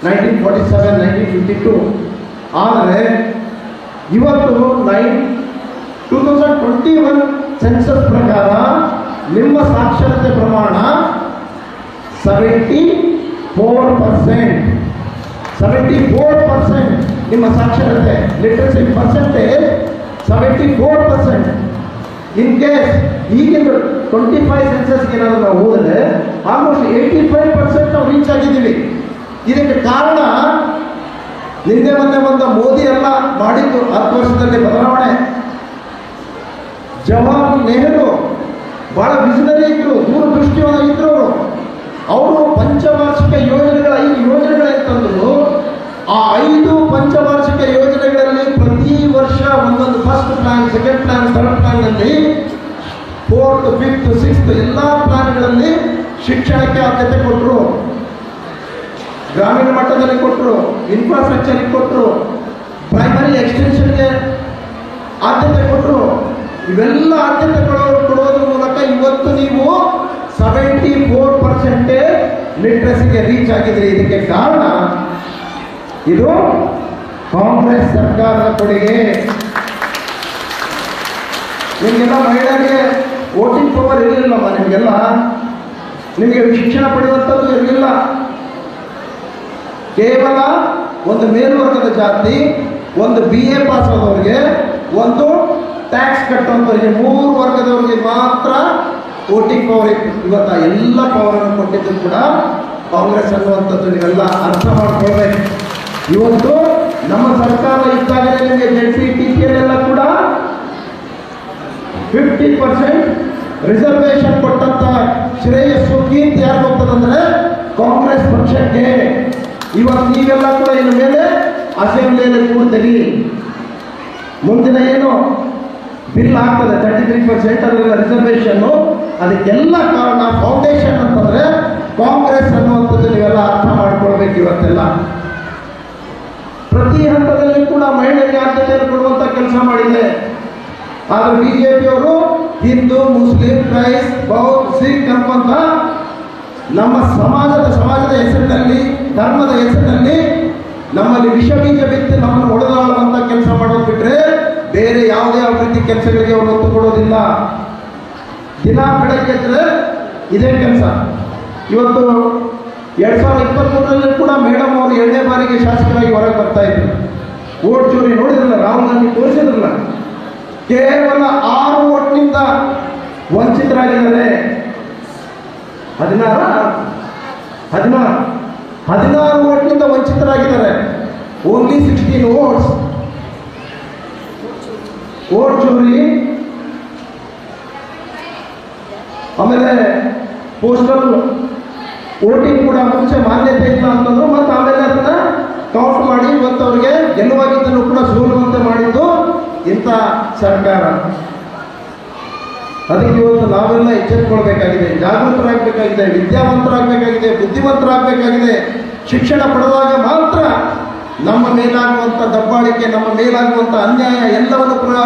[SPEAKER 3] 1947, 1952. ಆದರೆ ಇವತ್ತು 2021 ಸೆನ್ಸಸ್ ಪ್ರಕಾರ ನಿಮ್ಮ ಸಾಕ್ಷರತೆ ಪ್ರಮಾಣ 74% ನಿಮ್ಮ ಸಾಕ್ಷರತೆ, ಲಿಟ್ರಸಿ ಪರ್ಸೆಂಟೇಜ್ 74%. ಇನ್ ಕೇಸ್ ಈಗಿನ 25 ಸೆನ್ಸಸ್ಗೆ ಏನಾದರೂ ನಾವು ಹೋದರೆ ಆಲ್ಮೋಸ್ಟ್ 85% ನಾವು ರೀಚ್ ಆಗಿದ್ದೀವಿ. ಇದಕ್ಕೆ ಕಾರಣ ನಿನ್ನೆ ಮೊನ್ನೆ ಬಂದ ಮೋದಿ ಎಲ್ಲ ಮಾಡಿದ್ದು 10 ವರ್ಷದಲ್ಲಿ ಬದಲಾವಣೆ. ಜವಾಹರ್ಲಾಲ್ ನೆಹರು ಬಹಳ ವಿಷನರಿ ಇದ್ರು, ದೂರದೃಷ್ಟಿಯನ್ನ ಇದ್ರು. ಅವರು ಪಂಚವಾರ್ಷಿಕ ಯೋಜನೆಗಳ 5 ಯೋಜನೆಗಳಂತಂದ್ರು. ಆ 5 ಪಂಚವಾರ್ಷಿಕ ಯೋಜನೆಗಳಲ್ಲಿ ಪ್ರತಿ ವರ್ಷ ಒಂದೊಂದು first plan, second plan, third ಪ್ಲಾನ್ನಲ್ಲಿ 4th, 5th, 6th ಎಲ್ಲ ಪ್ಲಾನ್ಗಳಲ್ಲಿ ಶಿಕ್ಷಣಕ್ಕೆ ಆದ್ಯತೆ ಕೊಟ್ಟರು, ಗ್ರಾಮೀಣ ಮಟ್ಟದಲ್ಲಿ ಕೊಟ್ಟರು, ಇನ್ಫ್ರಾಸ್ಟ್ರಕ್ಚರ್ಗೆ ಕೊಟ್ಟರು, ಪ್ರೈಮರಿ ಎಕ್ಸ್ಟೆನ್ಷನ್ಗೆ ಆದ್ಯತೆ ಕೊಟ್ಟರು. ಇವೆಲ್ಲ ಆದ್ಯತೆ ಕೊಡೋದ್ರ ಮೂಲಕ ಇವತ್ತು ನೀವು 74% ಲಿಟ್ರಸಿಗೆ ರೀಚ್ ಆಗಿದ್ರಿ. ಇದಕ್ಕೆ ಕಾರಣ ಇದು ಕಾಂಗ್ರೆಸ್ ಸರ್ಕಾರದ ಕೊಡುಗೆ. ನಿಮಗೆಲ್ಲ ಮಹಿಳೆಯರಿಗೆ ವೋಟಿಂಗ್ ಪವರ್ ಇರಲಿಲ್ಲಮ್ಮ, ನಿಮಗೆ ಶಿಕ್ಷಣ ಪಡೆಯುವಂಥದ್ದು ಇರಲಿಲ್ಲ. ಕೇವಲ ಒಂದು ಮೇಲ್ವರ್ಗದ ಜಾತಿ, ಒಂದು BA ಪಾಸ್ ಆದವ್ರಿಗೆ, ಒಂದು ಟ್ಯಾಕ್ಸ್ ಕಟ್ಟುವಂಥವ್ರಿಗೆ, 3 ವರ್ಗದವರಿಗೆ ಮಾತ್ರ ವೋಟಿಂಗ್ ಪವರ್ ಇತ್ತು. ಇವತ್ತು ಎಲ್ಲ ಪವರನ್ನು ಕೊಟ್ಟಿದ್ದು ಕೂಡ ಕಾಂಗ್ರೆಸ್ ಅನ್ನುವಂಥದ್ದು ನೀವೆಲ್ಲ ಅರ್ಥ ಮಾಡ್ಕೊಳ್ಬೇಕು. ಇವತ್ತು ನಮ್ಮ ಸರ್ಕಾರ ಇದ್ದಾಗಲೇ ನಿಮಗೆ ZPTCಯಲ್ಲೆಲ್ಲ ಕೂಡ 50% ರಿಸರ್ವೇಶನ್ ಕೊಟ್ಟಂತ ಶ್ರೇಯಸ್ಸು, ಕೀರ್ತಿ ಯಾರು ಹೋಗ್ತದಂದ್ರೆ ಕಾಂಗ್ರೆಸ್ ಪಕ್ಷಕ್ಕೆ. ಇವತ್ತು ನೀವೆಲ್ಲ ಕೂಡ ಇನ್ನು ಮೇಲೆ ಅಸೆಂಬ್ಲಿಯಲ್ಲಿ ಕೂಡ್ತೀರಿ. ಮುಂದಿನ ಏನು ಬಿಲ್ ಆಗ್ತದೆ 33% ಅದರ ರಿಸರ್ವೇಶನ್ನು, ಅದಕ್ಕೆಲ್ಲ ಕಾರಣ ಫೌಂಡೇಶನ್ ಅಂತಂದ್ರೆ ಕಾಂಗ್ರೆಸ್ ಅನ್ನುವಂಥದ್ದು ನೀವೆಲ್ಲ ಅರ್ಥ ಮಾಡ್ಕೊಳ್ಬೇಕು. ಇವತ್ತೆಲ್ಲ ಪ್ರತಿ ಹಂತದಲ್ಲಿ ಕೂಡ ಮಹಿಳೆಯರಿಗೆ ಆದ್ಯತೆಯನ್ನು ಕೊಡುವಂತ ಕೆಲಸ ಮಾಡಿದೆ. ಆದರೆ ಬಿಜೆಪಿಯವರು ಹಿಂದೂ, ಮುಸ್ಲಿಂ, ಕ್ರೈಸ್ತ, ಬೌದ್ಧ, ಸಿಖ್ ಅನ್ನುವಂತ ನಮ್ಮ ಸಮಾಜದ ಹೆಸರಿನಲ್ಲಿ, ಧರ್ಮದ ಹೆಸರಿನಲ್ಲಿ ನಮ್ಮಲ್ಲಿ ವಿಷ ಬೀಜ ಬಿತ್ತಿ ನಮ್ಮನ್ನು ಹೊಡೆದಾಡುವಂತ ಕೆಲಸ ಮಾಡೋದು ಬಿಟ್ರೆ ಬೇರೆ ಯಾವುದೇ ಅಭಿವೃದ್ಧಿ ಕೆಲಸಗಳಿಗೆ ಅವರು ಒತ್ತು ಕೊಡೋದಿಲ್ಲ. ದಿನ ಬೆಳಗ್ಗೆ ಎದ್ದರೆ ಇದೇ ಕೆಲಸ. ಇವತ್ತು 2023ರಲ್ಲಿ ಕೂಡ ಮೇಡಮ್ ಅವರು 2ನೇ ಬಾರಿಗೆ ಶಾಸಕರಾಗಿ ಹೊರಗೆ ಬರ್ತಾ ಇದ್ರು. ವೋಟ್ ಚೋರಿ ನೋಡಿದ್ರಲ್ಲ, ರಾಹುಲ್ ಗಾಂಧಿ ತೋರಿಸಿದ್ರಲ್ಲ. ಕೇವಲ 6 ವೋಟ್ನಿಂದ ವಂಚಿತರಾಗಿದ್ದಾರೆ. 16 ವೋಟ್ನಿಂದ ವಂಚಿತರಾಗಿದ್ದಾರೆ. Only 16 votes. ವೋಟ್ ಚೋರಿ, ಆಮೇಲೆ ಪೋಸ್ಟಲ್ ವೋಟಿಂಗ್ ಕೂಡ ಮುಂಚೆ ಮಾನ್ಯತೆ ಇಲ್ಲ ಅಂತಂದ್ರು, ಮತ್ತು ಆಮೇಲೆ ಅದನ್ನ ಕೌಂಟ್ ಮಾಡಿ ಇವತ್ತು ಅವ್ರಿಗೆ ಗೆಲುವಾಗಿದ್ದನ್ನು ಕೂಡ ಸೋಲುವಂತೆ ಮಾಡಿದ್ದು ಇಂಥ ಸರ್ಕಾರ. ಅದಕ್ಕೆ ಇವತ್ತು ನಾವೆಲ್ಲ ಎಚ್ಚೆತ್ತುಕೊಳ್ಬೇಕಾಗಿದೆ, ಜಾಗೃತರಾಗಬೇಕಾಗಿದೆ, ವಿದ್ಯಾವಂತರಾಗಬೇಕಾಗಿದೆ, ಬುದ್ಧಿವಂತರಾಗಬೇಕಾಗಿದೆ. ಶಿಕ್ಷಣ ಪಡೆದಾಗ ಮಾತ್ರ ನಮ್ಮ ಮೇಲಾಗುವಂಥ ದಬ್ಬಾಳಿಕೆ, ನಮ್ಮ ಮೇಲಾಗುವಂಥ ಅನ್ಯಾಯ ಎಲ್ಲವನ್ನು ಕೂಡ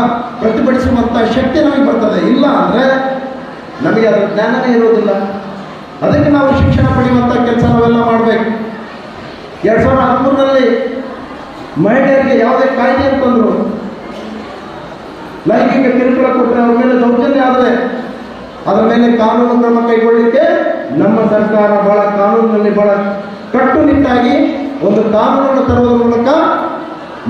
[SPEAKER 3] ಪ್ರತಿಭಟಿಸುವಂಥ ಶಕ್ತಿ ನಮಗೆ ಬರ್ತದೆ. ಇಲ್ಲ ಅಂದರೆ ನಮಗೆ ಅದರ ಜ್ಞಾನವೇ ಇರುವುದಿಲ್ಲ. ಅದಕ್ಕೆ ನಾವು ಶಿಕ್ಷಣ ಪಡೆಯುವಂಥ ಕೆಲಸ ನಾವೆಲ್ಲ ಮಾಡಬೇಕು. 2013ರಲ್ಲಿ ಮಹಿಳೆಯರಿಗೆ ಯಾವುದೇ ಕಾಯ್ದೆ ಅಂತಂದ್ರು, ಲೈಂಗಿಕ ಕಿರುಕುಳ ಕೊಟ್ಟರೆ ಅವ್ರ ಮೇಲೆ ದೌರ್ಜನ್ಯ ಆದರೆ ಅದರ ಮೇಲೆ ಕಾನೂನು ಕ್ರಮ ಕೈಗೊಳ್ಳಲಿಕ್ಕೆ ನಮ್ಮ ಸರ್ಕಾರ ಬಹಳ ಕಾನೂನಿನಲ್ಲಿ ಬಹಳ ಕಟ್ಟುನಿಟ್ಟಾಗಿ ಒಂದು ಕಾನೂನನ್ನು ತರುವುದರ ಮೂಲಕ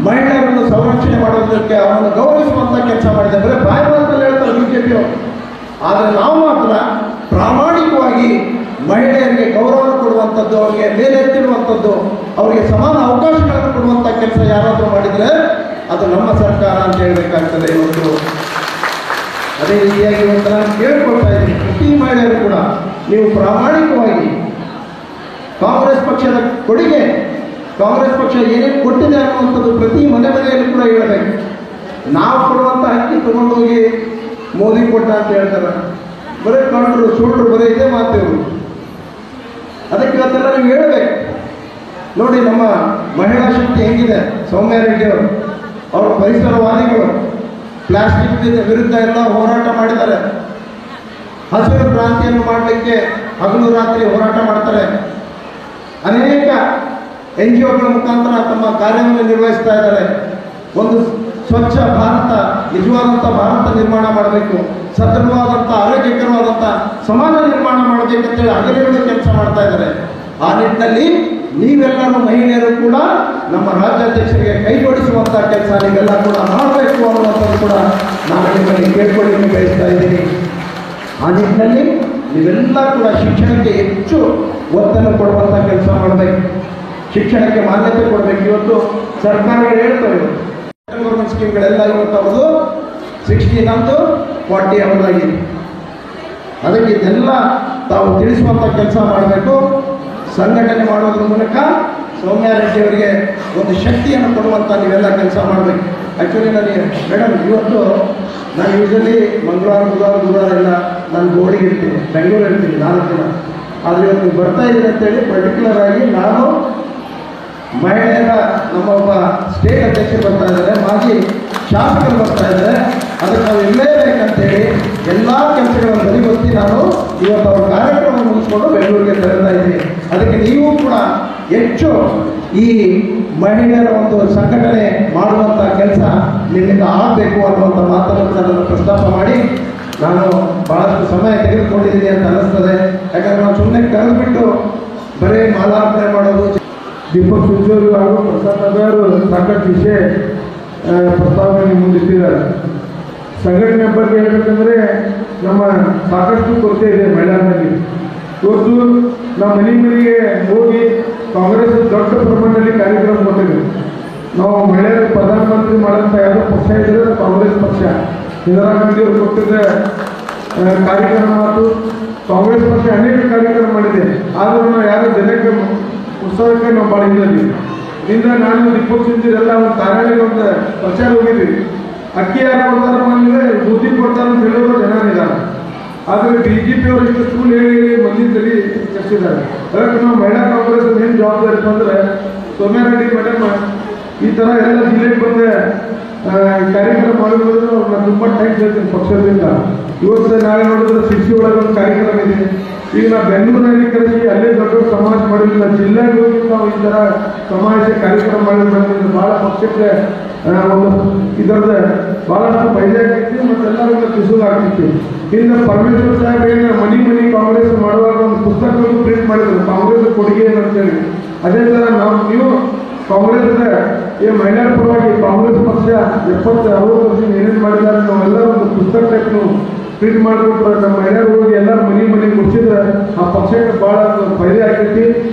[SPEAKER 3] ಮಹಿಳೆಯರನ್ನು ಸಂರಕ್ಷಣೆ ಮಾಡುವುದಕ್ಕೆ ಅವರನ್ನು ಗೌರವಿಸುವಂಥ ಕೆಲಸ ಮಾಡಿದೆ. ಅಂದರೆ ಬಾಯಿ ಮಾತಲ್ಲಿ ಹೇಳ್ತಾರೆ ಬಿಜೆಪಿಯವರು. ಆದರೆ ನಾವು ಮಾತ್ರ ಪ್ರಾಮಾಣಿಕವಾಗಿ ಮಹಿಳೆಯರಿಗೆ ಗೌರವ ಕೊಡುವಂಥದ್ದು, ಅವರಿಗೆ ಮೇಲೆತ್ತಿರುವಂಥದ್ದು, ಅವರಿಗೆ ಸಮಾನ ಅವಕಾಶಗಳನ್ನು ಕೊಡುವಂಥ ಕೆಲಸ ಯಾರಾದರೂ ಮಾಡಿದರೆ ಅದು ನಮ್ಮ ಸರ್ಕಾರ ಅಂತ ಹೇಳಬೇಕಾಗ್ತದೆ ಇವತ್ತು. ಅದೇ ರೀತಿಯಾಗಿ ಇವತ್ತು ನಾನು ಕೇಳ್ಕೊಳ್ತಾ ಇದ್ದೀನಿ, ಪ್ರತಿ ಮಹಿಳೆಯರು ಕೂಡ ನೀವು ಪ್ರಾಮಾಣಿಕವಾಗಿ ಕಾಂಗ್ರೆಸ್ ಪಕ್ಷದ ಕೊಡುಗೆ, ಕಾಂಗ್ರೆಸ್ ಪಕ್ಷ ಏನೇನು ಕೊಟ್ಟಿದೆ ಅನ್ನುವಂಥದ್ದು ಪ್ರತಿ ಮನೆಯಲ್ಲಿ ಕೂಡ ಹೇಳಬೇಕು. ನಾವು ಕೊಡುವಂಥ ಅಕ್ಕಿ ತಗೊಂಡೋಗಿ ಮೋದಿ ಕೊಟ್ಟ ಅಂತ ಹೇಳ್ತಾರೆ, ಬರೀ ಕಂಡ್ರು ಸುಳ್ಳು ಬರೀ ಇದೇ ಮಾತೇವರು. ಅದಕ್ಕೆ ಇವತ್ತೆಲ್ಲ ನೀವು ಹೇಳಬೇಕು. ನೋಡಿ ನಮ್ಮ ಮಹಿಳಾ ಶಕ್ತಿ ಹೆಂಗಿದೆ. ಸೌಮ್ಯ ರೆಡ್ಡಿ ಅವರು ಪರಿಸರವಾದಿಗಳು, ಪ್ಲಾಸ್ಟಿಕ್ ವಿರುದ್ಧ ಎಲ್ಲ ಹೋರಾಟ ಮಾಡಿದ್ದಾರೆ. ಹಸಿರು ಕ್ರಾಂತಿಯನ್ನು ಮಾಡಲಿಕ್ಕೆ ಹಗಲು ರಾತ್ರಿ ಹೋರಾಟ ಮಾಡ್ತಾರೆ. ಅನೇಕ NGOಗಳ ಮುಖಾಂತರ ತಮ್ಮ ಕಾರ್ಯವನ್ನು ನಿರ್ವಹಿಸ್ತಾ ಇದ್ದಾರೆ. ಒಂದು ಸ್ವಚ್ಛ ಭಾರತ, ನಿಜವಾದಂಥ ಭಾರತ ನಿರ್ಮಾಣ ಮಾಡಬೇಕು, ಸದೃಢವಾದಂಥ ಆರೋಗ್ಯಕರವಾದಂಥ ಸಮಾಜ ನಿರ್ಮಾಣ ಮಾಡಬೇಕಂತೇಳಿ ಹಗಲಿರುಳು ಕೆಲಸ ಮಾಡ್ತಾ ಇದ್ದಾರೆ. ಆ ನಿಟ್ಟಿನಲ್ಲಿ ನೀವೆಲ್ಲರೂ ಮಹಿಳೆಯರು ಕೂಡ ನಮ್ಮ ರಾಜ್ಯಾಧ್ಯಕ್ಷರಿಗೆ ಕೈ ಜೋಡಿಸುವಂಥ ಕೆಲಸ ನೀವೆಲ್ಲ ಕೂಡ ಮಾಡಬೇಕು ಅನ್ನುವಂಥದ್ದು ಕೂಡ ನಾನು ನಿಮ್ಮಲ್ಲಿ ಕೇಳ್ಕೊಳ್ಳಿಕ್ಕೆ ಬಯಸ್ತಾ ಇದ್ದೀನಿ. ಆ ನಿಟ್ಟಿನಲ್ಲಿ ನೀವೆಲ್ಲ ಕೂಡ ಶಿಕ್ಷಣಕ್ಕೆ ಹೆಚ್ಚು ಒತ್ತನ್ನು ಕೊಡುವಂಥ ಕೆಲಸ ಮಾಡಬೇಕು, ಶಿಕ್ಷಣಕ್ಕೆ ಮಾನ್ಯತೆ ಕೊಡಬೇಕು. ಇವತ್ತು ಸರ್ಕಾರಗಳು ಹೇಳ್ತವೆ ಗೌರ್ಮೆಂಟ್ ಸ್ಕೀಮ್ಗಳೆಲ್ಲ ಇವತ್ತು ಅವರು 60 ನಮ್ಮದು 40 ಅವರಾಗಿದೆ. ಅದಕ್ಕೆ ಇದೆಲ್ಲ ತಾವು ತಿಳಿಸುವಂಥ ಕೆಲಸ ಮಾಡಬೇಕು. ಸಂಘಟನೆ ಮಾಡೋದ್ರ ಮೂಲಕ ಸೌಮ್ಯ ರೆಡ್ಡಿ ಅವರಿಗೆ ಒಂದು ಶಕ್ತಿಯನ್ನು ಕೊಡುವಂಥ ನೀವೆಲ್ಲ ಕೆಲಸ ಮಾಡಬೇಕು. ಆ್ಯಕ್ಚುಲಿ ನನಗೆ ಮೇಡಮ್ ಇವತ್ತು ನಾನು ಯೂಶಲಿ ಗುರುವಾರ ಎಲ್ಲ ನಾನು ಬೋರ್ಡಿಗೆ ಇರ್ತೀನಿ, ಬೆಂಗಳೂರು ಇರ್ತೀನಿ 4 ದಿನ. ಆದರೆ ಇವತ್ತು ಬರ್ತಾ ಇದ್ದೀನಿ ಅಂತೇಳಿ ಪರ್ಟಿಕ್ಯುಲರ್ ಆಗಿ ನಾನು ಮಹಿಳೆಯರ ನಮ್ಮ ಒಬ್ಬ ಸ್ಟೇಟ್ ಅಧ್ಯಕ್ಷರು ಬರ್ತಾ ಇದ್ದಾರೆ, ಮಾಜಿ ಶಾಸಕರು ಬರ್ತಾ ಇದ್ದಾರೆ. ಅದಕ್ಕೆ ನಾವು ಇರಲೇಬೇಕಂತೇಳಿ ಎಲ್ಲ ಕೆಲಸಗಳನ್ನು ಬದಿಗೊತ್ತಿ ನಾನು ಇವತ್ತು ಅವ್ರ ಕಾರ್ಯಕ್ರಮ ಮುಗಿಸ್ಕೊಂಡು ಬೆಂಗಳೂರಿಗೆ ತೆರಳ್ತಾ ಇದ್ದೀನಿ. ಅದಕ್ಕೆ ನೀವು ಕೂಡ ಹೆಚ್ಚು ಈ ಮಹಿಳೆಯರ ಒಂದು ಸಂಘಟನೆ ಮಾಡುವಂಥ ಕೆಲಸ ನಿಮ್ಮಿಂದ ಆಗಬೇಕು ಅನ್ನುವಂಥ ಮಾತನ್ನು ಕೂಡ ನಾನು ಪ್ರಸ್ತಾಪ ಮಾಡಿ ನಾನು ಭಾಳಷ್ಟು ಸಮಯ ತೆಗೆದುಕೊಂಡಿದ್ದೀನಿ ಅಂತ ಅನ್ನಿಸ್ತದೆ. ಯಾಕಂದರೆ ನಾವು ಸುಮ್ಮನೆ ಕರೆದುಬಿಟ್ಟು ಬರೀ ಮಾಲಾರ್ಪಣೆ ಮಾಡೋದು.
[SPEAKER 4] ದೀಪಕ್ ಸುರ್ಜೇವಾಲ ಹಾಗೂ ಪ್ರಸಾದ್ ನಗರ್ ಸಾಕಷ್ಟು ವಿಷಯ ಪ್ರಸ್ತಾವನೆ ಮುಂದಿಟ್ಟಿದ್ದಾರೆ. ಸಂಘಟನೆ ಬಗ್ಗೆ ಹೇಳಬೇಕಂದ್ರೆ ನಮ್ಮ ಸಾಕಷ್ಟು ಕೊರತೆ ಇದೆ ಮಹಿಳೆಯರಲ್ಲಿ. ಇವತ್ತು ನಾವು ಮನೆಗೆ ಹೋಗಿ ಕಾಂಗ್ರೆಸ್ ದೊಡ್ಡ ಪ್ರಮಾಣದಲ್ಲಿ ಕಾರ್ಯಕ್ರಮ ಕೊಟ್ಟಿದೆ. ನಾವು ಮಹಿಳೆಯರು ಪ್ರಧಾನಮಂತ್ರಿ ಮಾಡೋಂಥ ಯಾವುದೋ ಪಕ್ಷ ಇದ್ದರೆ ಕಾಂಗ್ರೆಸ್ ಪಕ್ಷ. ಇಂದಿರಾ ಗಾಂಧಿಯವರು ಕೊಟ್ಟಿದ್ದ ಕಾರ್ಯಕ್ರಮ ಮತ್ತು ಕಾಂಗ್ರೆಸ್ ಪಕ್ಷ ಅನೇಕ ಕಾರ್ಯಕ್ರಮ ಮಾಡಿದೆ. ಆದರೂ ನಾವು ಯಾರು ಜನಕ್ಕೆ ಉತ್ಸವಕ್ಕೆ ನಾವು ಭಾಳ ಇದ್ದೀವಿ. ಇಂದ ನಾನು ದೀಪಕ್ ಸುರ್ಜೇವಾಲ ಎಲ್ಲ ಒಂದು ತಾರಾಳಿಗೆ ಒಂದು ಪ್ರಚಾರ ಹೋಗಿದ್ವಿ. ಅಕ್ಕಿ ಯಾರು ಕೊಡ್ತಾರ ಅಂದರೆ ಬುದ್ಧಿ ಕೊಡ್ತಾರೆ ಅಂತ ಹೇಳೋರು ಜನ ಇದ್ದಾರೆ. ಆದರೆ BJP ಅವರು ಇಷ್ಟು ಸ್ಕೂಲ್ ಹೇಳಿ ಮಂದಿ ತಲೆ ಕಟ್ಟಿದ್ದಾರೆ. ಅದಕ್ಕೆ ನಾವು ಮಹಿಳಾ ಕಾಂಗ್ರೆಸ್ ಏನು ಜವಾಬ್ದಾರಿ ಅಂದರೆ ಸೌಮ್ಯ ರೆಡ್ಡಿ ಮೇಡಮ್ ಈ ಥರ ಎಲ್ಲ ಜಿಲ್ಲೆಗೆ ಬಂದ ಕಾರ್ಯಕ್ರಮ ಮಾಡೋದ್ರಿಂದ ನಾನು ತುಂಬ ಟೈಮ್ ಹೇಳ್ತೀನಿ ಪಕ್ಷದಿಂದ. ಇವತ್ತು ನಾಳೆ ನೋಡಿದ್ರೆ ಶಿಕ್ಷೆ ಒಳಗೆ ಒಂದು ಕಾರ್ಯಕ್ರಮ ಇದೆ. ಈಗ ನಾವು ಬೆಂಗಳೂರಿನಲ್ಲಿ ಕರೆಸಿ ಅಲ್ಲೇ ದೊಡ್ಡ ಸಮಾವೇಶ ಮಾಡಿಲ್ಲ, ಜಿಲ್ಲೆಗೆ ಹೋಗಿ ನಾವು ಈ ಥರ ಸಮಾವೇಶ ಕಾರ್ಯಕ್ರಮ ಮಾಡಿದ್ರೆ ಭಾಳ ಪಕ್ಷಕ್ಕೆ ಒಂದು ಇದರದ ಭಾಳಷ್ಟು ಬೈದಾಗ್ತೈತಿ ಮತ್ತು ಎಲ್ಲರಿಗೂ ಕಿಸುಲಾಗ್ತೈತಿ. ಇನ್ನು ಪರಮೇಶ್ವರ್ ಸಾಹೇಬ್ ಏನು ಮನಿ ಕಾಂಗ್ರೆಸ್ ಮಾಡುವಾಗ ಒಂದು ಪುಸ್ತಕವನ್ನು ಪ್ರಿಂಟ್ ಮಾಡಿದ್ರು, ಕಾಂಗ್ರೆಸ್ ಕೊಡುಗೆ ಅಂತೇಳಿ. ಅದೇ ಥರ ನೀವು ಕಾಂಗ್ರೆಸ್ನ ಈ ಮಹಿಳೆಯರ ಪರವಾಗಿ ಕಾಂಗ್ರೆಸ್ ಪಕ್ಷ 70-60 ವರ್ಷ ಏನೇನು ಮಾಡಿದ್ದಾರೆ ನಾವೆಲ್ಲ ಒಂದು ಪುಸ್ತಕ ಟೈಪ್ ಪ್ರಿಂಟ್ ಮಾಡಿಕೊಟ್ರೆ ನಮ್ಮ ಮಹಿಳೆಯರು ಹೋಗಿ ಎಲ್ಲರೂ ಮನೆ ಮುಗಿಸಿದ್ರೆ ಆ ಪಕ್ಷಕ್ಕೆ ಭಾಳ ಫೈದೆ ಆಗ್ತೈತಿ.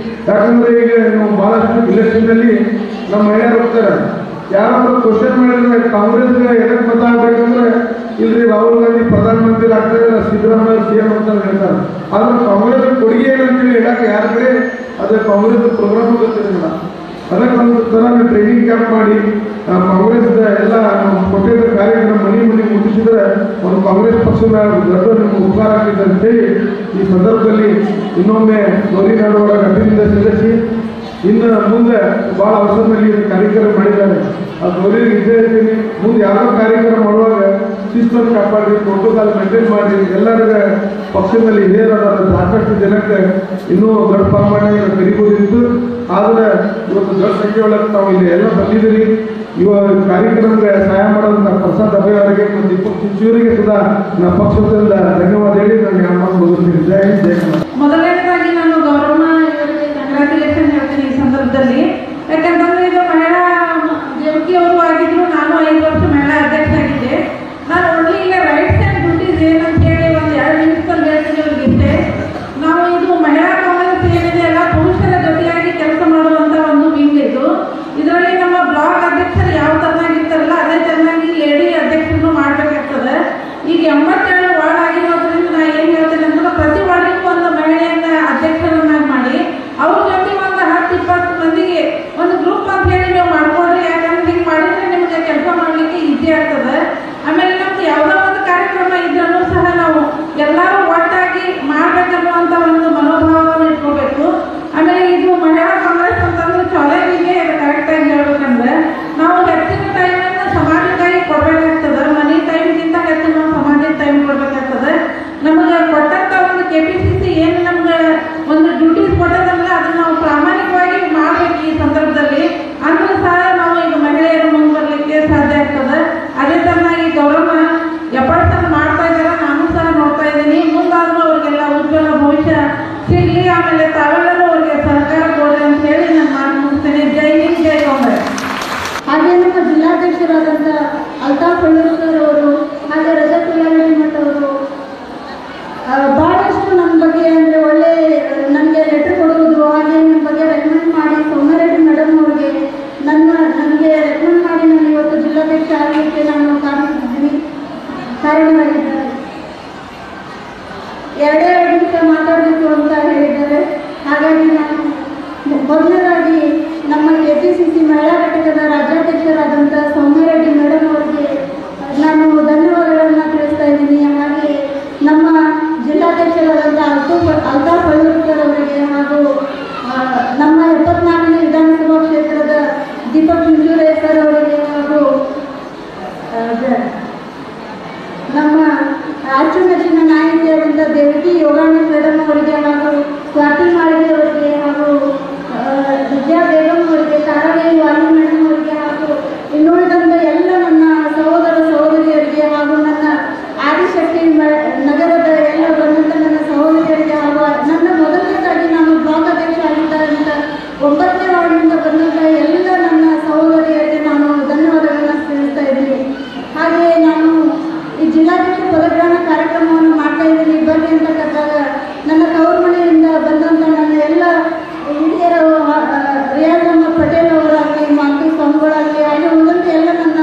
[SPEAKER 4] ಯಾಕಂದರೆ ಈಗ ನಾವು ಭಾಳಷ್ಟು ಇಲೆಕ್ಷನ್ನಲ್ಲಿ ನಮ್ಮ ಮಹಿಳೆಯರು ಹೋಗ್ತಾರೆ. ಯಾರಾದರೂ ಕ್ವಶನ್ ಮಾಡಿದ್ರೆ ಕಾಂಗ್ರೆಸ್ಗೆ ಎದಕ್ಕೆ ಮತ ಆಗಬೇಕಂದ್ರೆ ಇಲ್ರಿ ರಾಹುಲ್ ಗಾಂಧಿ ಪ್ರಧಾನಮಂತ್ರಿ ಆಗ್ತಾರೆ, ಸಿದ್ದರಾಮಯ್ಯ CM ಅಂತ ಹೇಳ್ತಾರೆ. ಆದ್ರೆ ಕಾಂಗ್ರೆಸ್ ಕೊಡುಗೆ ಏನಂತೇಳಿ ಹೇಳಕ್ಕೆ ಯಾರ ಕಡೆ ಅದೇ ಕಾಂಗ್ರೆಸ್ ಪ್ರೋಗ್ರಾಮ್ ಗೊತ್ತಿರಲಿಲ್ಲ. ಅದಕ್ಕೊಂದು ಥರ ಟ್ರೈನಿಂಗ್ ಕ್ಯಾಂಪ್ ಮಾಡಿ ಕಾಂಗ್ರೆಸ್ ಎಲ್ಲ ಕೊಟ್ಟಿದ್ದ ಕಾರ್ಯಕ್ರಮ ಮನೆ ಮುಟ್ಟಿಸಿದ್ರೆ ಒಂದು ಕಾಂಗ್ರೆಸ್ ಪಕ್ಷದ ದೊಡ್ಡ ನಿಮ್ಗೆ ಉಪಕಾರ ಆಗ್ತಿದೆ ಅಂತೇಳಿ ಈ ಸಂದರ್ಭದಲ್ಲಿ ಇನ್ನೊಮ್ಮೆ ಗೌರಿನಾಡವರ ಗಟ್ಟಿನಿಂದ ಸಲ್ಲಿಸಿ ಇನ್ನು ಮುಂದೆ ಭಾಳ ಅವಸರದಲ್ಲಿ ಕಾರ್ಯಕ್ರಮ ಮಾಡಿದ್ದಾರೆ. ಆ ಗೌರಿಗೆ ಇದ್ದೇ ಇರ್ತೀನಿ. ಮುಂದೆ ಯಾವುದೋ ಕಾರ್ಯಕ್ರಮ ಮಾಡುವಾಗ ಶಿಸ್ತನ್ನು ಕಾಪಾಡಿ ಪ್ರೋಟೋಕಾಲ್ ಮೇಂಟೈನ್ ಮಾಡಿ ಎಲ್ಲರಿಗ ಪಕ್ಷದಲ್ಲಿ ಹಿರಿಯರಾದ ಸಾಕಷ್ಟು ಜನಕ್ಕೆ ಇನ್ನೂ ದೊಡ್ಡ ಪ್ರಮಾಣ ಕರಿಬೋದಿತ್ತು. ಆದರೆ ಇವತ್ತು ದೊಡ್ಡ ಸಂಖ್ಯೆ ಒಳಗೆ ನಾವು ಇಲ್ಲಿ ಎಲ್ಲ ಬಂದಿದ್ದೀರಿ. ಇವಾಗ ಕಾರ್ಯಕ್ರಮಕ್ಕೆ ಸಹಾಯ ಮಾಡೋದಂತ ಪ್ರಸಾದ್ ಅಭಯ ಅವರಿಗೆ ಮತ್ತು ದೀಪಕ್ ಚಿಂಚೂರಿಗೆ ಸುಧಾ ನಮ್ಮ ಪಕ್ಷದಿಂದ ಧನ್ಯವಾದ ಹೇಳಿ ನಾನು ಯಾರು ಮುಗಿಸ್ತೀನಿ. ಜೈ ಹಿಂದ್ ಜೈ ಕರ್ನಾಟಕ.
[SPEAKER 5] ಮೊದಲನೇದಾಗಿ ನಾನು ಗೌರಮ್ಮ ಇವರಿಗೆ ಕಂಗ್ರ್ಯಾಚುಲೇಷನ್ ಹೇಳ್ತೀನಿ ಈ ಸಂದರ್ಭದಲ್ಲಿ. ಯಾಕಂತಂದ್ರೆ ಇದು ಮಹಿಳಾ ದೇವಕಿ ಅವರು ಆಗಿದ್ರು, ನಾನು 5 ವರ್ಷ ಮಹಿಳಾ ಅಧ್ಯಕ್ಷ ಆಗಿದ್ದೆ. ನಾನು ಒಳ್ಳೆ ಇಲ್ಲ ರೈಟ್ಸ್ ಆ್ಯಂಡ್ ಡ್ಯೂಟೀಸ್ ಏನಂತ ಹೇಳಿ ಒಂದು 2 ನಿಮಿಷದಲ್ಲಿ ಹೇಳ್ತೀನಿ ಅವ್ರಿಗೆ ಇಷ್ಟೇ. ನಾವು ಇದು ಮಹಿಳಾ ಕಾಂಗ್ರೆಸ್ ಏನಿದೆ ಅಲ್ಲ, ಪುರುಷರ ಜೊತೆಯಾಗಿ ಕೆಲಸ ಮಾಡುವಂಥ ಒಂದು ವಿಂಗ್ ಇದು. ಇದರಲ್ಲಿ ನಮ್ಮ ಬ್ಲಾಕ್ ಅಧ್ಯಕ್ಷರು ಯಾವ ತರನಾಗಿರ್ತಾರಲ್ಲ ಅದೇ ತರನಾಗಿ ಲೇಡಿ ಅಧ್ಯಕ್ಷರನ್ನು ಮಾಡಬೇಕಾಗ್ತದೆ. ಈಗ 87 ವಾರ್ಡ್ ಆಗಿರೋದ್ರಿಂದ ನಾ ಏನು ಹೇಳ್ತೇನೆ ಅಂದ್ರೆ ಪ್ರತಿ ವಾರ್ಡಿಗೂ ಒಂದು ಮಹಿಳೆಯನ್ನ ಅಧ್ಯಕ್ಷರನ್ನಾಗಿ ಮಾಡಿ ಅವ್ರ ಜೊತೆ ಒಂದು 10-20 ಮಂದಿಗೆ ಒಂದು ಗ್ರೂಪ್ ಅಂತ ಹೇಳಿ ನೀವು ಮಾಡ್ಕೊಂಡ್ರಿ. ಯಾಕಂದ್ರೆ ಹಿಂಗೆ ಮಾಡಿದ್ರೆ ನಿಮಗೆ ಕೆಲಸ ಮಾಡಲಿಕ್ಕೆ ಈಸಿ ಆಗ್ತದೆ. ಆಮೇಲೆ ನಮ್ದು ಯಾವುದೋ ಒಂದು ಕಾರ್ಯಕ್ರಮ ಇದ್ರೂ ಸಹ ನಾವು ಎಲ್ಲರೂ ಒಟ್ಟಾಗಿ ಮಾಡ್ಬೇಕನ್ನುವಂಥ ಒಂದು ಮನೋಭಾವವನ್ನು ಇಟ್ಕೋಬೇಕು. ಆಮೇಲೆ ಇದು ಮಹಿಳಾ ಕಾಂಗ್ರೆಸ್ ಅಂತಂದ್ರೆ ಚಾಲೆಂಜಿಗೆ ಕರೆಕ್ಟಾಗಿ ಹೇಳ್ಬೇಕಂದ್ರೆ ನಾವು ಹೆಚ್ಚಿನ ಟೈಮನ್ನು ಸಮಾಜಕ್ಕಾಗಿ ಕೊಡಬೇಕಾಗ್ತದೆ. ಮನಿ ಟೈಮ್ಗಿಂತ ಹೆಚ್ಚಿನ ನಾವು ಸಮಾಜದ ಟೈಮ್ ಕೊಡಬೇಕಾಗ್ತದೆ. ನಮಗೆ ಕೊಟ್ಟಂಥ ಒಂದು KPCC ಏನು ನಮ್ಗೆ ಒಂದು ಡ್ಯೂಟೀಸ್ ಕೊಟ್ಟದಲ್ಲ ಅದನ್ನು ನಾವು ಪ್ರಾಮಾಣಿಕವಾಗಿ ಮಾಡಬೇಕು ಈ ಸಂದರ್ಭದಲ್ಲಿ. ಅಂದ್ರೆ ಸಹ ನಾವು ಈಗ ಮಹಿಳೆಯರು ಮುಂದೆ ಬರಲಿಕ್ಕೆ ಸಾಧ್ಯ ಆಗ್ತದೆ. ಅದೇ ಥರನಾಗಿ ಗೌರವ 70% ಮಾಡ್ತಾ ಇದ್ದಾರೆ, ನಾನು ಸಹ ನೋಡ್ತಾ ಇದ್ದೀನಿ. ಮುಂದಾದರೂ ಅವರಿಗೆಲ್ಲ ಉಜ್ವಲ ಭವಿಷ್ಯ ಸಿಗಲಿ. ಆಮೇಲೆ ತಾವೆಲ್ಲರೂ ಅವರಿಗೆ ಸಹಕಾರ ಕೊಡ್ರಿ ಅಂತ ಹೇಳಿ ನಾನು ಮಾಡಿ ಮುಗಿಸ್ತೇನೆ. ಜೈ ಹಿಂದ್ ಜೈ ಕಾಂಗ್ರೆಸ್.
[SPEAKER 6] ಹಾಗೆ ನಮ್ಮ ಜಿಲ್ಲಾಧ್ಯಕ್ಷರಾದಂಥ ಅಲ್ತಾಫ್ ಅಳ್ಳೂರ್ ಸರ್ ಅವರು ಹಾಗೆ ರಜತ್ ಉಳ್ಳಾಗಡ್ಡಿ ಮಠ ಅವರು ಭಾಳಷ್ಟು ನನ್ನ ಬಗ್ಗೆ ಅಂದರೆ ಒಳ್ಳೆ ನನಗೆ ಲೆಟರ್ ಕೊಡುವುದು, ಹಾಗೆ ನನ್ನ ಬಗ್ಗೆ ರೆಕಮೆಂಡ್ ಮಾಡಿ ಸೌಮ್ಯರೆಡ್ಡಿ ಮೇಡಮ್ ಅವ್ರಿಗೆ ನನಗೆ ರೆಕಮೆಂಡ್ ಮಾಡಿ ನಾನು ಇವತ್ತು ಜಿಲ್ಲಾಧ್ಯಕ್ಷ ಆಗಲಿಕ್ಕೆ ನಾನು ಕಾರಣರಾಗಿದ್ದಾರೆ. 2 ನಿಮಿಷ ಮಾತಾಡಬೇಕು ಅಂತ ಹೇಳಿದ್ದಾರೆ. ಹಾಗಾಗಿ ನಾನು ಮೊದಲನೇದಾಗಿ ನಮ್ಮ KPCC ಮಹಿಳಾ ಘಟಕದ ರಾಜ್ಯಾಧ್ಯಕ್ಷರಾದಂಥ ಸೌಮ್ಯರೆಡ್ಡಿ ಮೇಡಮ್ ಅವರಿಗೆ ನಾನು ಧನ್ಯವಾದಗಳನ್ನು ತಿಳಿಸ್ತಾ ಇದ್ದೀನಿ. ಹಾಗೆ ನಮ್ಮ ಜಿಲ್ಲಾಧ್ಯಕ್ಷರಾದಂಥ ಅಲ್ತಾಫ್ ಅಳ್ಳೂರ್ ಸರ್ ಅವರಿಗೆ ಹಾಗೂ ನಮ್ಮ 74ನೇ ವಿಧಾನಸಭಾ ಕ್ಷೇತ್ರದ ದೀಪಕ್ ಚಿಂಚೂರೆ ಸರ್ ಅವರಿಗೆ ಹಾಗೂ ನಮ್ಮ ಅಚ್ಚುಮೆಚ್ಚಿನ ನಾಯಕಿಯಾದಂಥ ದೇವಕಿ ಯೋಗಾಣಿ ಮೇಡಮ್ ಅವರಿಗೆ ಹಾಗೂ ಸ್ವಾತಿ ಮಾಳಿಗೆ ಅವರಿಗೆ ಹಾಗೂ ವಿದ್ಯಾ ಬೇಗಂ ಅವರಿಗೆ, ತಾರಾದೇವಿ ವಾಲಿ ಮೇಡಮ್ ಅವರಿಗೆ ಹಾಗೂ ಇನ್ನುಳಿದಂಥ ಎಲ್ಲ ನನ್ನ ಸಹೋದರ ಸಹೋದರಿಯರಿಗೆ ಹಾಗೂ ನನ್ನ ಆದಿಶಕ್ತಿ ನಗರದ ಎಲ್ಲ ಬಂದಂಥ ನನ್ನ ಸಹೋದರಿಯರಿಗೆ ಹಾಗೂ ನನ್ನ ಮೊದಲನೇದಾಗಿ ನಾನು ಬ್ಲಾಕ್ ಅಧ್ಯಕ್ಷ ಆಗಿದ್ದಂಥ 9ನೇ ವಾರ್ಡಿನಿಂದ ಬಂದಂಥ ಎಲ್ಲ ನನ್ನ ಸಹೋದರಿಯರಿಗೆ ನಾನು ಧನ್ಯವಾದಗಳನ್ನು ತಿಳಿಸ್ತಾ ಇದ್ದೀನಿ. ಹಾಗೆಯೇ ನಾನು ಈ ಜಿಲ್ಲಾಧ್ಯಕ್ಷ ಪದಗ್ರಹಣ ಕಾರ್ಯಕ್ರಮವನ್ನು ಮಾಡ್ತಾ ಇದ್ದೀನಿ. ಬರ್ರಿ ಅಂತ ಕರೆದಾಗ ನನ್ನ ತವರು ಮನೆಯಿಂದ ಬಂದಂಥ ನನ್ನ ಎಲ್ಲ ಹಿರಿಯರ ರಿಯಾಜಮ್ಮ ಪಟೇಲ್ ಅವರಾಗಲಿ, ಮಾತು ಸ್ವಾಮಿಗಳಾಗಲಿ, ಹಾಗೆ ಉಳಿದಂತೆ ಎಲ್ಲ ನನ್ನ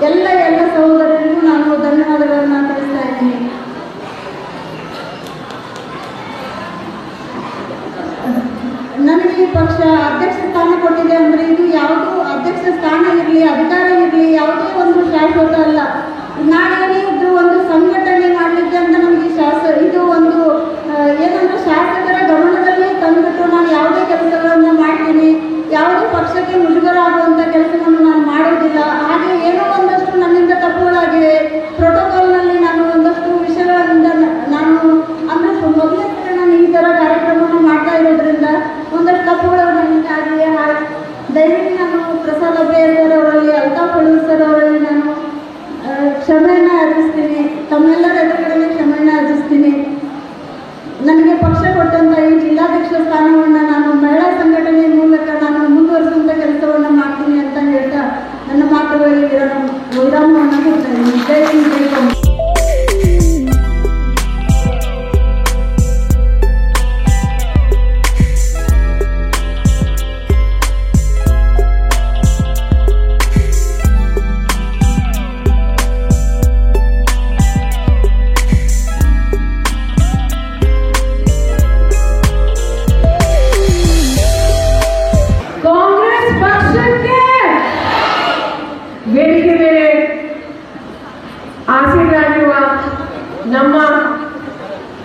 [SPEAKER 6] ಎಲ್ಲ ಸಹೋದರರಿಗೂ ನಾನು ಧನ್ಯವಾದಗಳನ್ನು ತಿಳಿಸ್ತಾ ಇದ್ದೀನಿ. ನನಗೆ ಈ ಪಕ್ಷ ಅಧ್ಯಕ್ಷ ಸ್ಥಾನ ಕೊಟ್ಟಿದೆ ಅಂದರೆ ಇದು ಯಾವುದೂ ಅಧ್ಯಕ್ಷ ಸ್ಥಾನ ಇರಲಿ, ಅಧಿಕಾರ ಇರಲಿ, ಯಾವುದೇ ಒಂದು ಶಾಶ್ವತ ಅಲ್ಲ. ನಾಳೆ ಇದ್ದು ಒಂದು ಸಂಘಟನೆ ಮಾಡಲಿಕ್ಕೆ ಅಂತ ನಮಗೆ ಇದು ಒಂದು ಏನಂದ್ರೆ ಶಾಸಕರ ಗಮನದಲ್ಲಿ ತಂದುಬಿಟ್ಟು ನಾನು ಯಾವುದೇ ಕೆಲಸಗಳನ್ನು ಮಾಡ್ತೀನಿ, ಯಾವುದೇ ಪಕ್ಷಕ್ಕೆ ಮುಜುಗರ ಆಗುವಂಥ ಕೆಲಸವನ್ನು ನಾನು ಮಾಡೋದಿಲ್ಲ. ಹಾಗೆ ಏನೋ ಒಂದಷ್ಟು ನನ್ನಿಂದ ತಪ್ಪುಗಳಾಗಿವೆ. ಪ್ರೋಟೋಕಾಲ್ನಲ್ಲಿ ನಾನು ಒಂದಷ್ಟು ವಿಷಯಗಳಿಂದ ನಾನು ಅಂದರೆ ಮೊದಲೇ ನಾನು ಈ ಥರ ಕಾರ್ಯಕ್ರಮವನ್ನು ಮಾಡ್ತಾ ಇರೋದ್ರಿಂದ ಒಂದಷ್ಟು ತಪ್ಪುಗಳು ನನ್ನಿಂದ ಆಗಿವೆ. ದಯವಿಟ್ಟು ನಾನು ಪ್ರಸಾದ್ ಅಭಯ ಸರ್ ಅವರಲ್ಲಿ, ಅಲ್ತಾಫ್ ಅಳ್ಳೂರ್ ಸರ್ ಅವರಲ್ಲಿ ನಾನು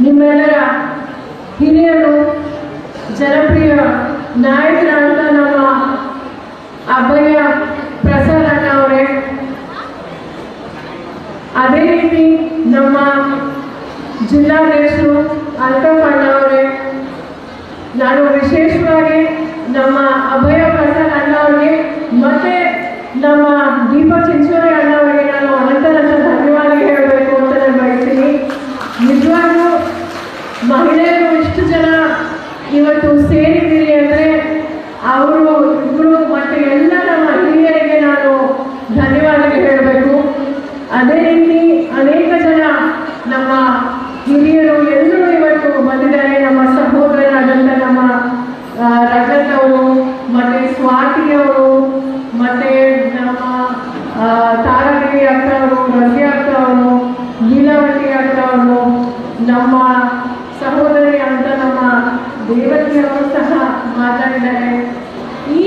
[SPEAKER 5] ನಿಮ್ಮೆಲ್ಲರ ಹಿರಿಯರು ಜನಪ್ರಿಯ ನಾಯಕರಾದ ನಮ್ಮ ಅಭಯ ಪ್ರಸಾದ್ ಅಣ್ಣ ಅವರೇ, ಅದೇ ರೀತಿ ನಮ್ಮ ಜಿಲ್ಲಾಧ್ಯಕ್ಷರು ಅಲ್ತಾಫ್ ಅಣ್ಣ ಅವರೇ, ನಾನು ವಿಶೇಷವಾಗಿ ನಮ್ಮ ಅಭಯ ಪ್ರಸಾದ್ ಅಣ್ಣ ಅವರಿಗೆ ಮತ್ತೆ ನಮ್ಮ ದೀಪಕ್ ಚಿಂಚೋಳಿ ಅಣ್ಣ ಅವರಿಗೆ ನಾನು ಅನಂತ ಧನ್ಯವಾದ ಹೇಳಬೇಕು ಅಂತ ನಾನು ಬಯಸ್ತೀನಿ. ನಿಜವಾಗ್ಲೂ ಮಹಿಳೆಯರು ಇಷ್ಟು ಜನ ಇವತ್ತು ಸೇರಿದ್ದೀರಿ ಅಂದರೆ ಅವರು ಇಬ್ಬರು ಮತ್ತು ಎಲ್ಲ ನಮ್ಮ ಹಿರಿಯರಿಗೆ ನಾನು ಧನ್ಯವಾದ ಹೇಳಬೇಕು. ಅದೇ ರೀತಿ ಅನೇಕ ಜನ ನಮ್ಮ ಹಿರಿಯರು ಎಲ್ಲರೂ ಇವತ್ತು ಬಂದಿದ್ದಾರೆ. ನಮ್ಮ ಸಹೋದರರಾದಂಥ ನಮ್ಮ ರಜತ್ ಅವರು, ಮತ್ತು ಸ್ವಾತಿ ಅವರು, ಮತ್ತು ನಮ್ಮ ತಾರಾದೇವಿ ಅಕ್ಕ ಅವರು, ರಜೆ ಅಕ್ಕ ಅವರು, ಲೀಲಾವತಿ ಅಕ್ಕ ಅವರು, ನಮ್ಮ ಸಹೋದರಿ ಅಂತ ನಮ್ಮ ದೇವತಿಯವರು ಸಹ ಮಾತಾಡಿದ್ದಾರೆ. ಈ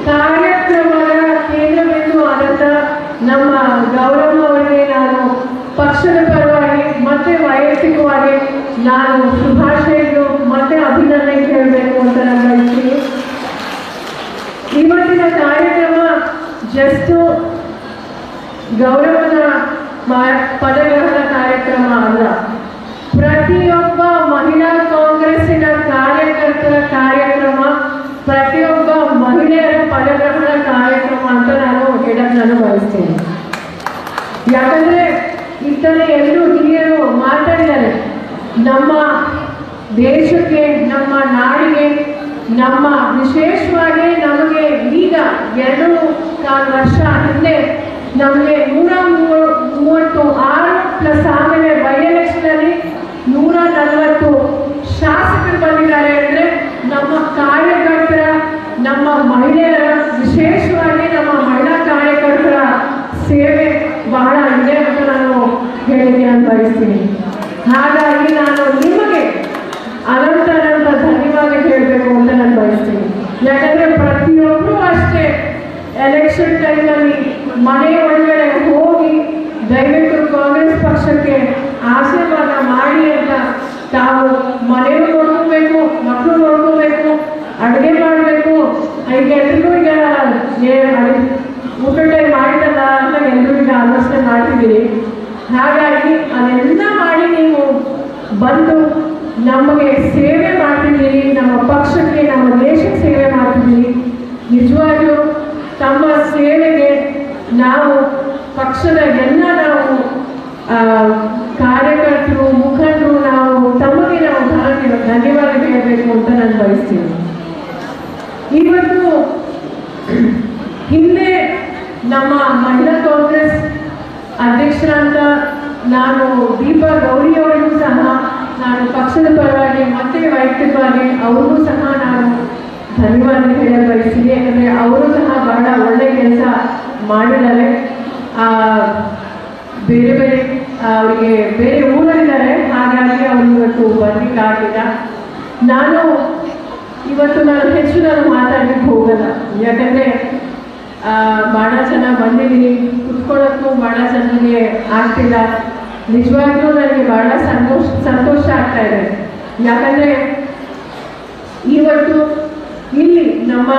[SPEAKER 5] ಕಾರ್ಯಕ್ರಮದ ಕೇಂದ್ರಬಿಂದು ಆದಂಥ ನಮ್ಮ ಗೌರಮ್ಮ ಅವರಿಗೆ ನಾನು ಪಕ್ಷದ ಪರವಾಗಿ ಮತ್ತೆ ವೈಯಕ್ತಿಕವಾಗಿ ನಾನು ಶುಭಾಶಯಗಳು ಮತ್ತೆ ಅಭಿನಂದನೆ ಹೇಳಬೇಕು ಅಂತ ನಾನು ಬಯಸ್ತೀನಿ. ಇವತ್ತಿನ ಕಾರ್ಯಕ್ರಮ ಜಸ್ಟ್ ಗೌರವದ ಪದಗ್ರಹಣ ಕಾರ್ಯಕ್ರಮ ಅಲ್ಲ, ಪ್ರತಿಯೊಬ್ಬ ಮಹಿಳಾ ಕಾಂಗ್ರೆಸ್ಸಿನ ಕಾರ್ಯಕರ್ತರ ಕಾರ್ಯಕ್ರಮ, ಪ್ರತಿಯೊಬ್ಬ ಮಹಿಳೆಯರ ಪದಗ್ರಹಣ ಕಾರ್ಯಕ್ರಮ ಅಂತ ನಾನು ಬಯಸ್ತೇನೆ. ಯಾಕಂದ್ರೆ ಇತರೆ ಎಲ್ಲರೂ ಹಿರಿಯರು ಮಾತಾಡಿದ್ದಾರೆ. ನಮ್ಮ ದೇಶಕ್ಕೆ, ನಮ್ಮ ನಾಡಿಗೆ, ನಮ್ಮ ವಿಶೇಷವಾಗಿ ನಮಗೆ ಈಗ 2.25 ವರ್ಷ ಹಿಂದೆ ನಮಗೆ 136 ಪ್ಲಸ್ ಆಮೇಲೆ ಬೈ ಎಲೆಕ್ಷನಲ್ಲಿ 140 ಶಾಸಕರು ಬಂದಿದ್ದಾರೆ ಅಂದರೆ ನಮ್ಮ ಕಾರ್ಯಕರ್ತರ, ನಮ್ಮ ಮಹಿಳೆಯರ, ವಿಶೇಷವಾಗಿ ನಮ್ಮ ಮಹಿಳಾ ಕಾರ್ಯಕರ್ತರ ಸೇವೆ ಬಹಳ ಇದೆ ಅಂತ ನಾನು ಹೇಳಿಕೆ ಅಂತ ಬಯಸ್ತೀನಿ. ಹಾಗಾಗಿ ನಾನು ನಿಮಗೆ ಅನಂತ ಧನ್ಯವಾದ ಹೇಳಬೇಕು ಅಂತ ನಾನು ಬಯಸ್ತೀನಿ. ಯಾಕಂದರೆ ಪ್ರತಿಯೊಬ್ಬರೂ ಅಷ್ಟೇ ಎಲೆಕ್ಷನ್ ಟೈಮಲ್ಲಿ ಮನೆ ಒಳಗಡೆ ಹೋಗಿ ದಯವಿಟ್ಟು ಕಾಂಗ್ರೆಸ್ ಪಕ್ಷಕ್ಕೆ ಆಶೀರ್ವಾದ ಮಾಡಿ ಅಂತ ತಾವು ಮನೆಯೂ ನೋಡ್ಕೋಬೇಕು, ಮಕ್ಕಳು ನೋಡ್ಕೋಬೇಕು, ಅಡುಗೆ ಮಾಡಬೇಕು. ಈಗ ಎಲ್ರಿಗೂ ಈಗ ಊಟ ಟೈಮ್ ಆಯ್ತಲ್ಲ ಅಂತ ಎಲ್ಲರೂ ಈಗ ಆಲೋಚನೆ ಮಾಡ್ತಿದ್ದೀರಿ. ಹಾಗಾಗಿ ಅದೆಲ್ಲ ಮಾಡಿ ನೀವು ಬಂದು ನಮಗೆ ಸೇವೆ ಮಾಡ್ತಿದ್ದೀರಿ, ನಮ್ಮ ಪಕ್ಷಕ್ಕೆ, ನಮ್ಮ ದೇಶಕ್ಕೆ ಸೇವೆ ಮಾಡ್ತಿದ್ದೀರಿ. ನಿಜವಾಗ್ಲೂ ತಮ್ಮ ಸೇವೆಗೆ ನಾವು ಪಕ್ಷದ ಎಲ್ಲ ನಾವು ಕಾರ್ಯಕರ್ತರು, ಮುಖಂಡರು, ತಮಗೆ ನಾವು ಧನ್ಯವಾದ ಹೇಳಬೇಕು ಅಂತ ನಾನು ಬಯಸ್ತೀನಿ. ಇವತ್ತು ಹಿಂದೆ ನಮ್ಮ ಮಹಿಳಾ ಕಾಂಗ್ರೆಸ್ ಅಧ್ಯಕ್ಷರಾದ ನಾನು ದೀಪಾ ಗೌರಿ ಅವರಿಗೂ ಸಹ ನಾನು ಪಕ್ಷದ ಪರವಾಗಿ ಮತ್ತೆ ವೈಯಕ್ತಿಕವಾಗಿ ಅವ್ರಿಗೂ ಸಹ ನಾನು ಧನ್ಯವಾದ ಹೇಳಲು ಬಯಸ್ತೀನಿ. ಯಾಕಂದರೆ ಅವರು ಸಹ ಬಹಳ ಒಳ್ಳೆಯ ಕೆಲಸ ಮಾಡಿದ್ದಾರೆ. ಬೇರೆ ಬೇರೆ ಅವರಿಗೆ ಬೇರೆ ಊರಲ್ಲಿದ್ದಾರೆ, ಹಾಗಾಗಿ ಅವರು ಇವತ್ತು ಬರಲಿಕ್ಕಾಗಿಲ್ಲ. ನಾನು ಹೆಚ್ಚು ಮಾತಾಡಲಿಕ್ಕೆ ಹೋಗಲ್ಲ. ಯಾಕಂದರೆ ಭಾಳ ಜನ ಬಂದಿದ್ದೀನಿ, ಕುತ್ಕೊಳ್ಳೋಕ್ಕೂ ಭಾಳ ಜನರಿಗೆ ಆಗ್ತಿಲ್ಲ. ನಿಜವಾಗ್ಲೂ ನನಗೆ ಭಾಳ ಸಂತೋಷ ಆಗ್ತಾ ಇದೆ. ಯಾಕಂದರೆ ಇವತ್ತು ಇಲ್ಲಿ ನಮ್ಮ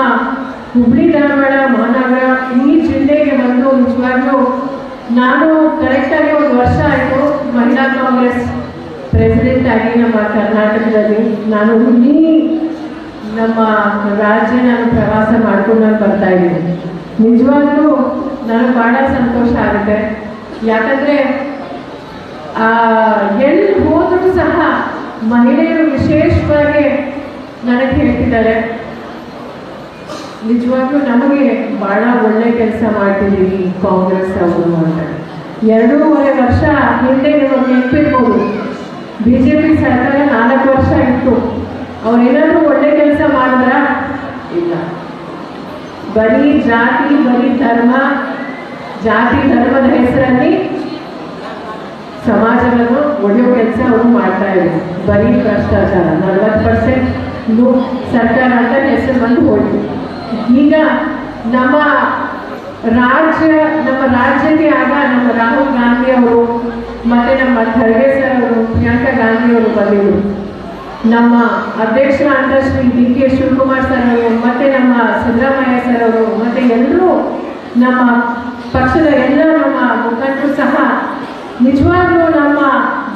[SPEAKER 5] ಹುಬ್ಬಳ್ಳಿ ಧಾರವಾಡ ಮಹಾನಗರ ಈ ಜಿಲ್ಲೆಗೆ ಬಂದು ನಿಜವಾಗ್ಲೂ ನಾನು ಕರೆಕ್ಟಾಗಿ 1 ವರ್ಷ ಆಯಿತು ಮಹಿಳಾ ಕಾಂಗ್ರೆಸ್ ಪ್ರೆಸಿಡೆಂಟ್ ಆಗಿ ನಮ್ಮ ಕರ್ನಾಟಕದಲ್ಲಿ. ನಾನು ಇಡೀ ನಮ್ಮ ರಾಜ್ಯ ನಾನು ಪ್ರವಾಸ ಮಾಡ್ಕೊಂಡು ನಾನು ಬರ್ತಾ ಇದ್ದೀನಿ. ನಿಜವಾಗ್ಲೂ ನನಗೆ ಭಾಳ ಸಂತೋಷ ಆಗುತ್ತೆ. ಯಾಕಂದರೆ ಎಲ್ಲಿ ಹೋದರೂ ಸಹ ಮಹಿಳೆಯರು ವಿಶೇಷವಾಗಿ ನನಗೆ ಹೇಳ್ತಿದ್ದಾರೆ, ನಿಜವಾಗ್ಲೂ ನಮಗೆ ಭಾಳ ಒಳ್ಳೆ ಕೆಲಸ ಮಾಡ್ತಿದ್ದೀವಿ ಕಾಂಗ್ರೆಸ್ ಅವರು ಅಂತ. 2.5 ವರ್ಷ ಹಿಂದೆ ನಿಮಗೆ ನೆನಪಿರ್ಬೋದು, BJP ಸರ್ಕಾರ 4 ವರ್ಷ ಇತ್ತು. ಅವರೇನಾದರೂ ಒಳ್ಳೆ ಕೆಲಸ ಮಾಡಿದ್ರ? ಇಲ್ಲ. ಬರೀ ಜಾತಿ, ಬರೀ ಜಾತಿ ಧರ್ಮದ ಹೆಸರಲ್ಲಿ ಸಮಾಜವನ್ನು ಒಡೆಯೋ ಕೆಲಸ ಅವರು ಮಾಡ್ತಾ ಇದ್ರು. ಬರೀ ಭ್ರಷ್ಟಾಚಾರ, 40% ಸರ್ಕಾರ ಅಂತ ಹೆಸರು ಬಂದು ಹೋಯ್ತು. ಈಗ ನಮ್ಮ ರಾಜ್ಯಕ್ಕೆ ಆಗ ನಮ್ಮ ರಾಹುಲ್ ಗಾಂಧಿ ಅವರು ಮತ್ತು ನಮ್ಮ ಖರ್ಗೆ ಸರ್ ನಮ್ಮ ಅಧ್ಯಕ್ಷರಾದ ಶ್ರೀ DK ಶಿವಕುಮಾರ್ ಸರ್ ಅವರು ಮತ್ತು ನಮ್ಮ ಸಿದ್ದರಾಮಯ್ಯ ಸರ್ ಅವರು ಮತ್ತು ಎಲ್ಲರೂ ನಮ್ಮ ಪಕ್ಷದ ಎಲ್ಲ ನಮ್ಮ ಮುಖಂಡರು ಸಹ ನಿಜವಾಗ್ಲೂ ನಮ್ಮ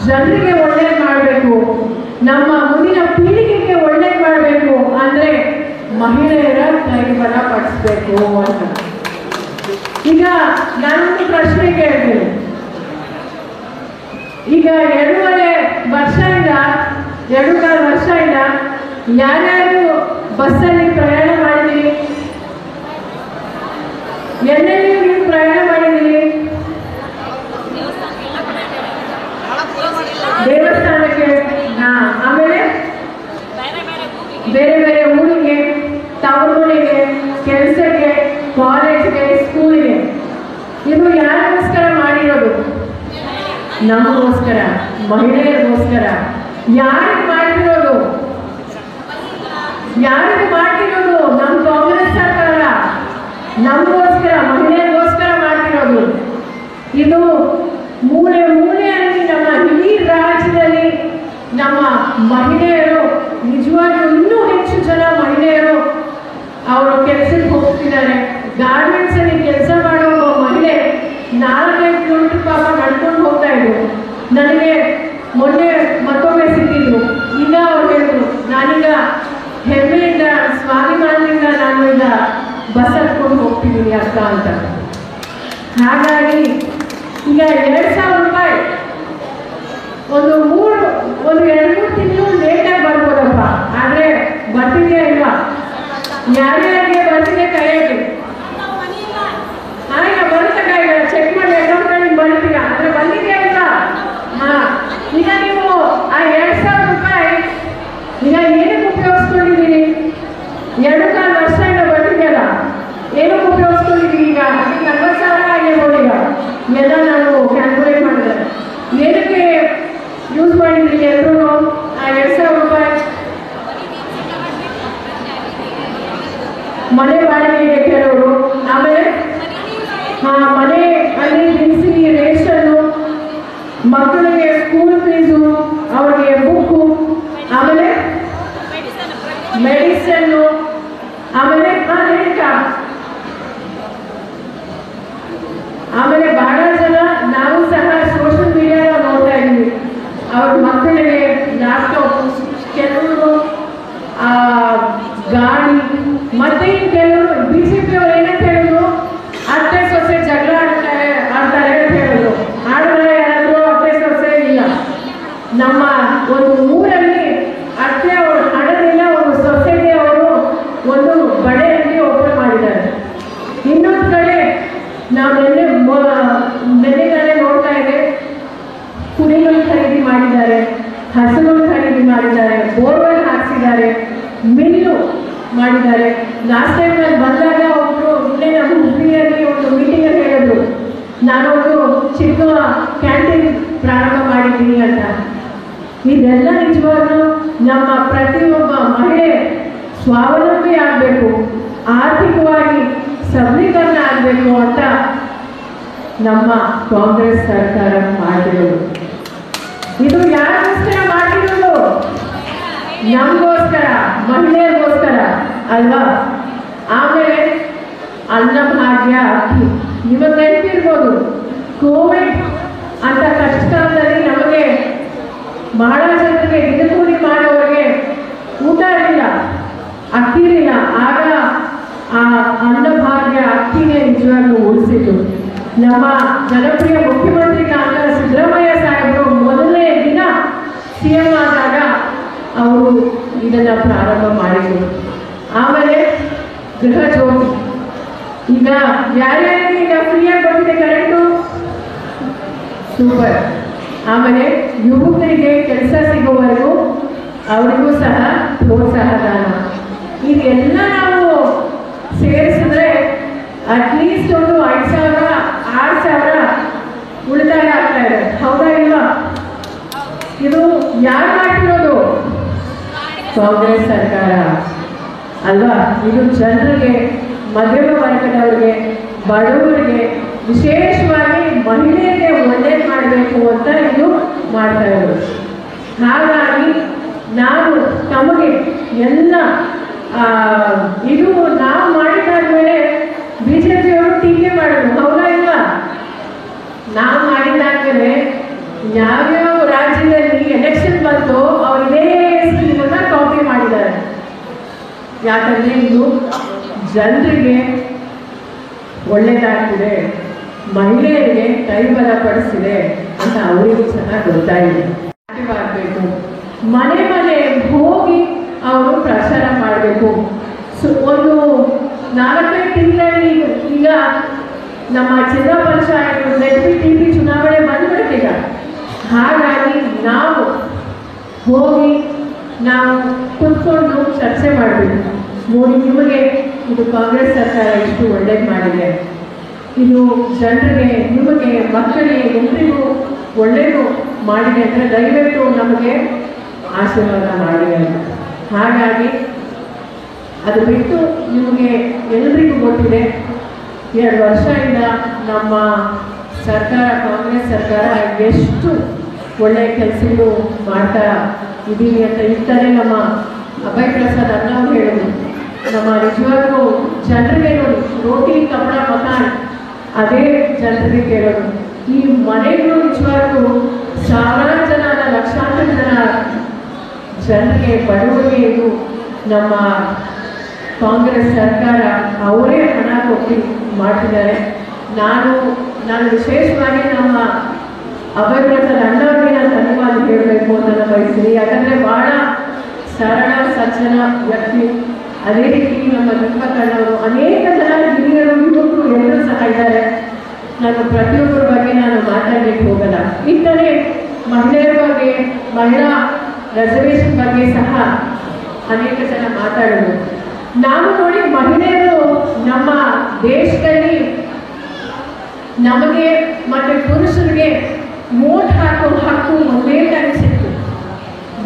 [SPEAKER 5] ಜನರಿಗೆ ಒಳ್ಳೇದು ಮಾಡಬೇಕು, ನಮ್ಮ ಮುಂದಿನ ಪೀಳಿಗೆಗೆ ಒಳ್ಳೇದು ಮಾಡಬೇಕು ಅಂದರೆ ಮಹಿಳೆಯರ ಕೈಬಲ ಪಡಿಸ್ಬೇಕು ಅಂತ. ಈಗ ನಾನೊಂದು ಪ್ರಶ್ನೆ ಕೇಳ್ತೀನಿ. ಈಗ 2.5 ವರ್ಷದಿಂದ ಯಾರ್ಯಾರು ಬಸ್ಸಲ್ಲಿ ಪ್ರಯಾಣ ಮಾಡಿದ್ದೀರಿ? ಎಲ್ಲೆಲ್ಲಿ ನೀವು ಪ್ರಯಾಣ ಮಾಡಿದ್ದೀರಿ? ದೇವಸ್ಥಾನಕ್ಕೆ, ಆಮೇಲೆ ಬೇರೆ ಬೇರೆ ಊರಿಗೆ, ಟೌನಿಗೆ, ಕೆಲಸಕ್ಕೆ, ಕಾಲೇಜ್ಗೆ, ಸ್ಕೂಲಿಗೆ. ಇದು ಯಾರಿಗೋಸ್ಕರ ಮಾಡಿರೋದು? ನಮಗೋಸ್ಕರ, ಮಹಿಳೆಯರಿಗೋಸ್ಕರ. ಯಾರಿಗೆ ಮಾಡ್ತಿರೋದು? ನಮ್ಮ ಕಾಂಗ್ರೆಸ್ ಸರ್ಕಾರ ನಮಗೋಸ್ಕರ, ಮಹಿಳೆಯರಿಗೋಸ್ಕರ ಮಾಡ್ತಿರೋದು. ಇದು ಮೂಲೆ ಮೂಲೆಯಲ್ಲಿ ನಮ್ಮ ಇಡೀ ರಾಜ್ಯದಲ್ಲಿ ನಮ್ಮ ಮಹಿಳೆಯರು ನಿಜವಾಗ್ಲೂ ಇನ್ನೂ ಹೆಚ್ಚು ಜನ ಮಹಿಳೆಯರು ಅವರು ಕೆಲಸಕ್ಕೆ ಹೋಗ್ತಿದ್ದಾರೆ. ಗಾರ್ಮೆಂಟ್ಸ್ ಅಲ್ಲಿ ಕೆಲಸ ಮಾಡೋ ಮಹಿಳೆ 4-5 ಕಿಲೋಮೀಟರ್ ಪಾಪ ನಡ್ಕೊಂಡು ಹೋಗ್ತಾ ಇದ್ರು. ನನಗೆ ಮೊನ್ನೆ ಮತ್ತೊಮ್ಮೆ ಸಿಕ್ಕಿದ್ರು. ಈಗ ಅವ್ರು ಹೇಳಿದ್ರು, ನಾನೀಗ ಹೆಮ್ಮೆಯಿಂದ ಸ್ವಾಭಿಮಾನದಿಂದ ನಾನು ಈಗ ಬಸ್ ಹತ್ಕೊಂಡು ಹೋಗ್ತಿದ್ದೀನಿ ಅಕ್ಕ ಅಂತ. ಹಾಗಾಗಿ ಈಗ 2,000 ರೂಪಾಯಿ ಒಂದು 2-3 ತಿಂಗಳು ಲೇಟಾಗಿ ಬರ್ಬೋದಪ್ಪ, ಆದರೆ ಬರ್ತಿದೆಯಾ ಇಲ್ವಾ? ಯಾರ್ಯಾರಿಗೆ ಬರ್ತಿದೆ ಕೈ ಹಾಕಿ. ಈಗ ಬರುತ್ತೆ ಕೈ ಚೆಕ್ ಮಾಡಿ ಅಕೌಂಟ್ ಬರ್ತೀರಾ ಅಂದರೆ ಬಂದಿದೆಯಾ ಇಲ್ವಾ? ಈಗ ನೀವು ಆ 2,000 ರೂಪಾಯಿ ಈಗ ಏನಕ್ಕೆ ಉಪಯೋಗಿಸ್ಕೊಂಡಿದ್ದೀರಿ? 2.25 ವರ್ಷದಿಂದ ಬರ್ತಿದೆಯಲ್ಲ, ಏನಕ್ಕೆ ಉಪಯೋಗಿಸ್ಕೊಂಡಿದ್ದೀರಿ? ಈಗ 40,000 ಆಗಿರ್ಬೋದು. ಈಗ ಎಲ್ಲ ನಾನು ಕ್ಯಾಲ್ಕುಲೇಟ್ ಮಾಡಿದೆ. ಏನಕ್ಕೆ ಯೂಸ್ ಮಾಡಿದ್ರಿ ಎಲ್ಲರೂ ಆ 2,000 ರೂಪಾಯಿ? ಮನೆ ಬಾಡಿಗೆಗೆ ಕೆಲವರು, ಆಮೇಲೆ ಮನೆ ಅಲ್ಲಿ ದಿನಸಿ ರೇಷನ್ನು, ಮಕ್ಕಳಿಗೆ ಸ್ಕೂಲ್ ಫೀಸು, ಅವ್ರಿಗೆ ಬುಕ್ಕು, ಆಮೇಲೆ ಮೆಡಿಸನ್ನು, ಆಮೇಲೆ ಬಹಳ ಜನ ನಾವು ಸಹ ಸೋಷಿಯಲ್ ಮೀಡಿಯಾ ನೋಡ್ತಾ ಇದ್ದೀವಿ. ಅವ್ರ ಮಕ್ಕಳಿಗೆ ಲ್ಯಾಪ್ಟಾಪ್, ಕೆಲವರು ಗಾಡಿ, ಮತ್ತೆ ಕೆಲವರು BJP ಅವರು ಏನಂತ ಹೇಳಿದ್ರು, ಅತ್ತೆ ಸೊಸೆ ಜಗಳ ಆಡ್ತಾರೆ ಅಂತ ಹೇಳಿದ್ರು. ಆಡಿದ್ರೆ ಯಾರಾದ್ರೂ ಅತ್ತೆ ಸೊಸೆ ಇಲ್ಲ. ನಮ್ಮ ಒಂದು ಊರಲ್ಲಿ ಅತ್ತೆ ಅವರು ಹಣದಿಂದ ಒಂದು ಸೊಸೆಗೆ ಅವರು ಒಂದು ಬಡೆಯಲ್ಲಿ ಓಪನ್ ಮಾಡಿದ್ದಾರೆ. ಇನ್ನೊಂದು ಕಡೆ ನಾವು ನೆನ್ನೆಗಳೇ ನೋಡ್ತಾ ಇದ್ದೆ, ಕುರಿಗಳು ಖರೀದಿ ಮಾಡಿದ್ದಾರೆ, ಹಸುಗಳು ಖರೀದಿ ಮಾಡಿದ್ದಾರೆ, ಬೋರ್ವೆಲ್ ಹಾಕ್ಸಿದ್ದಾರೆ, ಮಿಲ್ಲು ಮಾಡಿದ್ದಾರೆ. ಲಾಸ್ಟ್ ಟೈಮ್ ನಾನು ಬಂದಾಗ ಒಬ್ಬರು ಇಲ್ಲೇ ನಮ್ಮ ಹುಬ್ಳಿಯಲ್ಲಿ ಒಂದು ಮೀಟಿಂಗಲ್ಲಿ ಹೇಳಿದ್ರು, ನಾನೊಂದು ಚಿಕ್ಕ ಕ್ಯಾಂಟೀನ್ ಪ್ರಾರಂಭ ಮಾಡಿದ್ದೀನಿ ಅಂತ. ಇದೆಲ್ಲ ನಿಜವಾಗ್ಲೂ ನಮ್ಮ ಪ್ರತಿಯೊಬ್ಬ ಮಹಿಳೆ ಸ್ವಾವಲಂಬಿ ಆಗಬೇಕು, ಆರ್ಥಿಕವಾಗಿ ಸಬಲೀಕರಣ ಆಗಬೇಕು ಅಂತ ನಮ್ಮ ಕಾಂಗ್ರೆಸ್ ಸರ್ಕಾರ ಮಾಡಿರೋದು. ಇದು ಯಾರಿಗೋಸ್ಕರ ಮಾಡಿರೋದು? ನಮಗೋಸ್ಕರ, ಮಹಿಳೆಯರಿಗೋಸ್ಕರ ಅಲ್ವಾ? ಆಮೇಲೆ ಅನ್ನಭಾಗ್ಯ ಅಕ್ಕಿ, ನಿಮಗೆ ನೆನಪಿರ್ಬೋದು, ಕೋವಿಡ್ ಅಂತ ಕಷ್ಟಕಾಲದಲ್ಲಿ ನಮಗೆ ಬಹಳ ಜನರಿಗೆ ದಿನಕೂಲಿ ಮಾಡೋರಿಗೆ ಊಟ ಇರಲಿಲ್ಲ, ಅಕ್ಕಿ ಇರಲಿಲ್ಲ. ಆಗ ಆ ಅನ್ನಭಾಗ್ಯ ಅಕ್ಕಿನೇ ನಿಜವಾಗ್ಲೂ ಉಳಿಸಿತು. ನಮ್ಮ ಜನಪ್ರಿಯ ಮುಖ್ಯಮಂತ್ರಿಗಳಾದ ಸಿದ್ದರಾಮಯ್ಯ ಸಾಹೇಬರು ಮೊದಲನೇ ದಿನ CM ಆದಾಗ ಅವರು ಇದನ್ನು ಪ್ರಾರಂಭ ಮಾಡಿದರು. ಆಮೇಲೆ ಗೃಹ ಜ್ಯೋತಿ, ಈಗ ಯಾರ್ಯಾರಿಗೆ ಈಗ ಫ್ರೀಯಾಗಿ ಬಂದಿದೆ ಕರೆಂಟು, ಸೂಪರ್. ಆಮೇಲೆ ಯುವಕರಿಗೆ ಕೆಲಸ ಸಿಗುವವರೆಗೂ ಅವರಿಗೂ ಸಹ ಪ್ರೋತ್ಸಾಹ ದಾನ. ಇದೆಲ್ಲ ನಾವು ಸೇರಿಸಿದ್ರೆ ಅಟ್ಲೀಸ್ಟ್ ಒಂದು 5,000 6,000 ಉಳಿತಾಯ ಆಗ್ತಾ ಇದೆ. ಹೌದಾ ಇಲ್ವಾ? ಇದು ಯಾರು ಮಾಡ್ತಿರೋದು? ಕಾಂಗ್ರೆಸ್ ಸರ್ಕಾರ ಅಲ್ವಾ? ಇದು ಜನರಿಗೆ, ಮಧ್ಯಮ ವರ್ಗದವರಿಗೆ, ಬಡವರಿಗೆ, ವಿಶೇಷವಾಗಿ ಮಹಿಳೆಯರಿಗೆ ಒಳ್ಳೇದು ಮಾಡಬೇಕು ಅಂತ ಇದು ಮಾಡ್ತಾ ಇರೋದು. ಹಾಗಾಗಿ ನಾನು ತಮಗೆ ಎಲ್ಲ ಇದು ನಾವು ಮಾಡಿದಾದ್ಮೇಲೆ ಬಿಜೆಪಿಯವರು ಟೀಕೆ ಮಾಡೋದು ಹೌದಾ ಇಲ್ಲ? ನಾವು ಮಾಡಿದಾದ್ಮೇಲೆ ಯಾವ್ಯಾವ ರಾಜ್ಯದಲ್ಲಿ ಎಲೆಕ್ಷನ್ ಬಂತು ಅವ್ರು ಇದೇ ಸ್ಕೀಮನ್ನ ಕಾಪಿ ಮಾಡಿದ್ದಾರೆ. ಯಾಕಂದ್ರೆ ಇದು ಜನರಿಗೆ ಒಳ್ಳೇದಾಗ್ತಿದೆ, ಮಹಿಳೆಯರಿಗೆ ಕೈ ಬಲಪಡಿಸಿದೆ ಅಂತ ಅವರಿಗೂ ಚೆನ್ನಾಗಿ ಗೊತ್ತಾಗಿದೆ. ಆಗಬೇಕು, ಮನೆ ಮನೆ ಹೋಗಿ ಅವರು ಪ್ರಚಾರ ಮಾಡಬೇಕು. ಒಂದು 4-5 ತಿಂಗಳಲ್ಲಿ ಈಗ ನಮ್ಮ ಜಿಲ್ಲಾ ಪಂಚಾಯತ್ ZPTP ಚುನಾವಣೆ ಬಂದ್ಬಿಡ್ತೀಗ. ಹಾಗಾಗಿ ನಾವು ಹೋಗಿ ನಾವು ಕುತ್ಕೊಂಡು ಚರ್ಚೆ ಮಾಡಬೇಕು. ನೋಡಿ, ನಿಮಗೆ ಇದು ಕಾಂಗ್ರೆಸ್ ಸರ್ಕಾರ ಎಷ್ಟು ಒಳ್ಳೇದು ಮಾಡಿದೆ, ಇದು ಜನರಿಗೆ, ನಿಮಗೆ, ಮಕ್ಕಳಿಗೆ, ಎಲ್ಲರಿಗೂ ಒಳ್ಳೇದು ಮಾಡಿದೆ ಅಂದರೆ ದಯವಿಟ್ಟು ನಮಗೆ ಆಶೀರ್ವಾದ ಮಾಡಿದೆ. ಹಾಗಾಗಿ ಅದು ಬಿಟ್ಟು ನಿಮಗೆ ಎಲ್ರಿಗೂ ಗೊತ್ತಿದೆ, 2 ವರ್ಷದಿಂದ ನಮ್ಮ ಸರ್ಕಾರ, ಕಾಂಗ್ರೆಸ್ ಸರ್ಕಾರ ಎಷ್ಟು ಒಳ್ಳೆಯ ಕೆಲಸಗಳು ಮಾಡ್ತಾ ಇದ್ದೀವಿ ಅಂತ ಇರ್ತಾರೆ. ನಮ್ಮ ಅಭಯ್ ಪ್ರಸಾದ್ ಅನ್ನೋರು ಹೇಳೋದು, ನಮ್ಮ ನಿಜವಾಗ್ಲೂ ಜನರಿಗೆ ನೋಡಿ, ರೋಟಿ ಕಪಡ ಮಕಾನ್ ಅದೇ ಜನರಿಗೆ ಕೇಳೋದು. ಈ ಮನೆಗಳು ನಿಜವಾಗ್ಲೂ ಸಾವಿರಾರು ಜನ, ಲಕ್ಷಾಂತರ ಜನ ಜನರಿಗೆ, ಬಡವರಿಗೆ ಇದು ನಮ್ಮ ಕಾಂಗ್ರೆಸ್ ಸರ್ಕಾರ ಅವರೇ ಹಣ ಕೊಟ್ಟು ಮಾಡ್ತಿದ್ದಾರೆ. ನಾನು ವಿಶೇಷವಾಗಿ ನಮ್ಮ ಅಭಯ್ ಪ್ರಸಾದ್ ಅಣ್ಣವ್ರಿಗೆ ನಾನು ಧನ್ಯವಾದ ಹೇಳಬೇಕು ಅಂತ ನಾನು ಬಯಸ್ತೀನಿ. ಯಾಕಂದರೆ ಭಾಳ ಸರಳ ಸಜ್ಜನ ವ್ಯಕ್ತಿ. ಅದೇ ರೀತಿ ನಮ್ಮ ಲಿಂಗಕ್ಕಣ್ಣವರು, ಅನೇಕ ಜನ ಹಿರಿಯರು, ಯುವಕರು ಎಲ್ಲರೂ ಸಹ ಇದ್ದಾರೆ. ನಾನು ಪ್ರತಿಯೊಬ್ಬರ ಬಗ್ಗೆ ನಾನು ಮಾತಾಡಲಿಕ್ಕೆ ಹೋಗಲ್ಲ. ಇತ್ತಲೇ ಮಹಿಳೆಯರ ಬಗ್ಗೆ, ಮಹಿಳಾ ರಿಸರ್ವೇಷನ್ ಬಗ್ಗೆ ಸಹ ಅನೇಕ ಜನ ಮಾತಾಡೋದು. ನಾವು ನೋಡಿ, ಮಹಿಳೆಯರು ನಮ್ಮ ದೇಶದಲ್ಲಿ ನಮಗೆ ಮತ್ತು ಪುರುಷರಿಗೆ ವೋಟ್ ಹಾಕೋ ಹಕ್ಕು ಮೊದಲೇದಾಗಿ ಸಿಕ್ತು.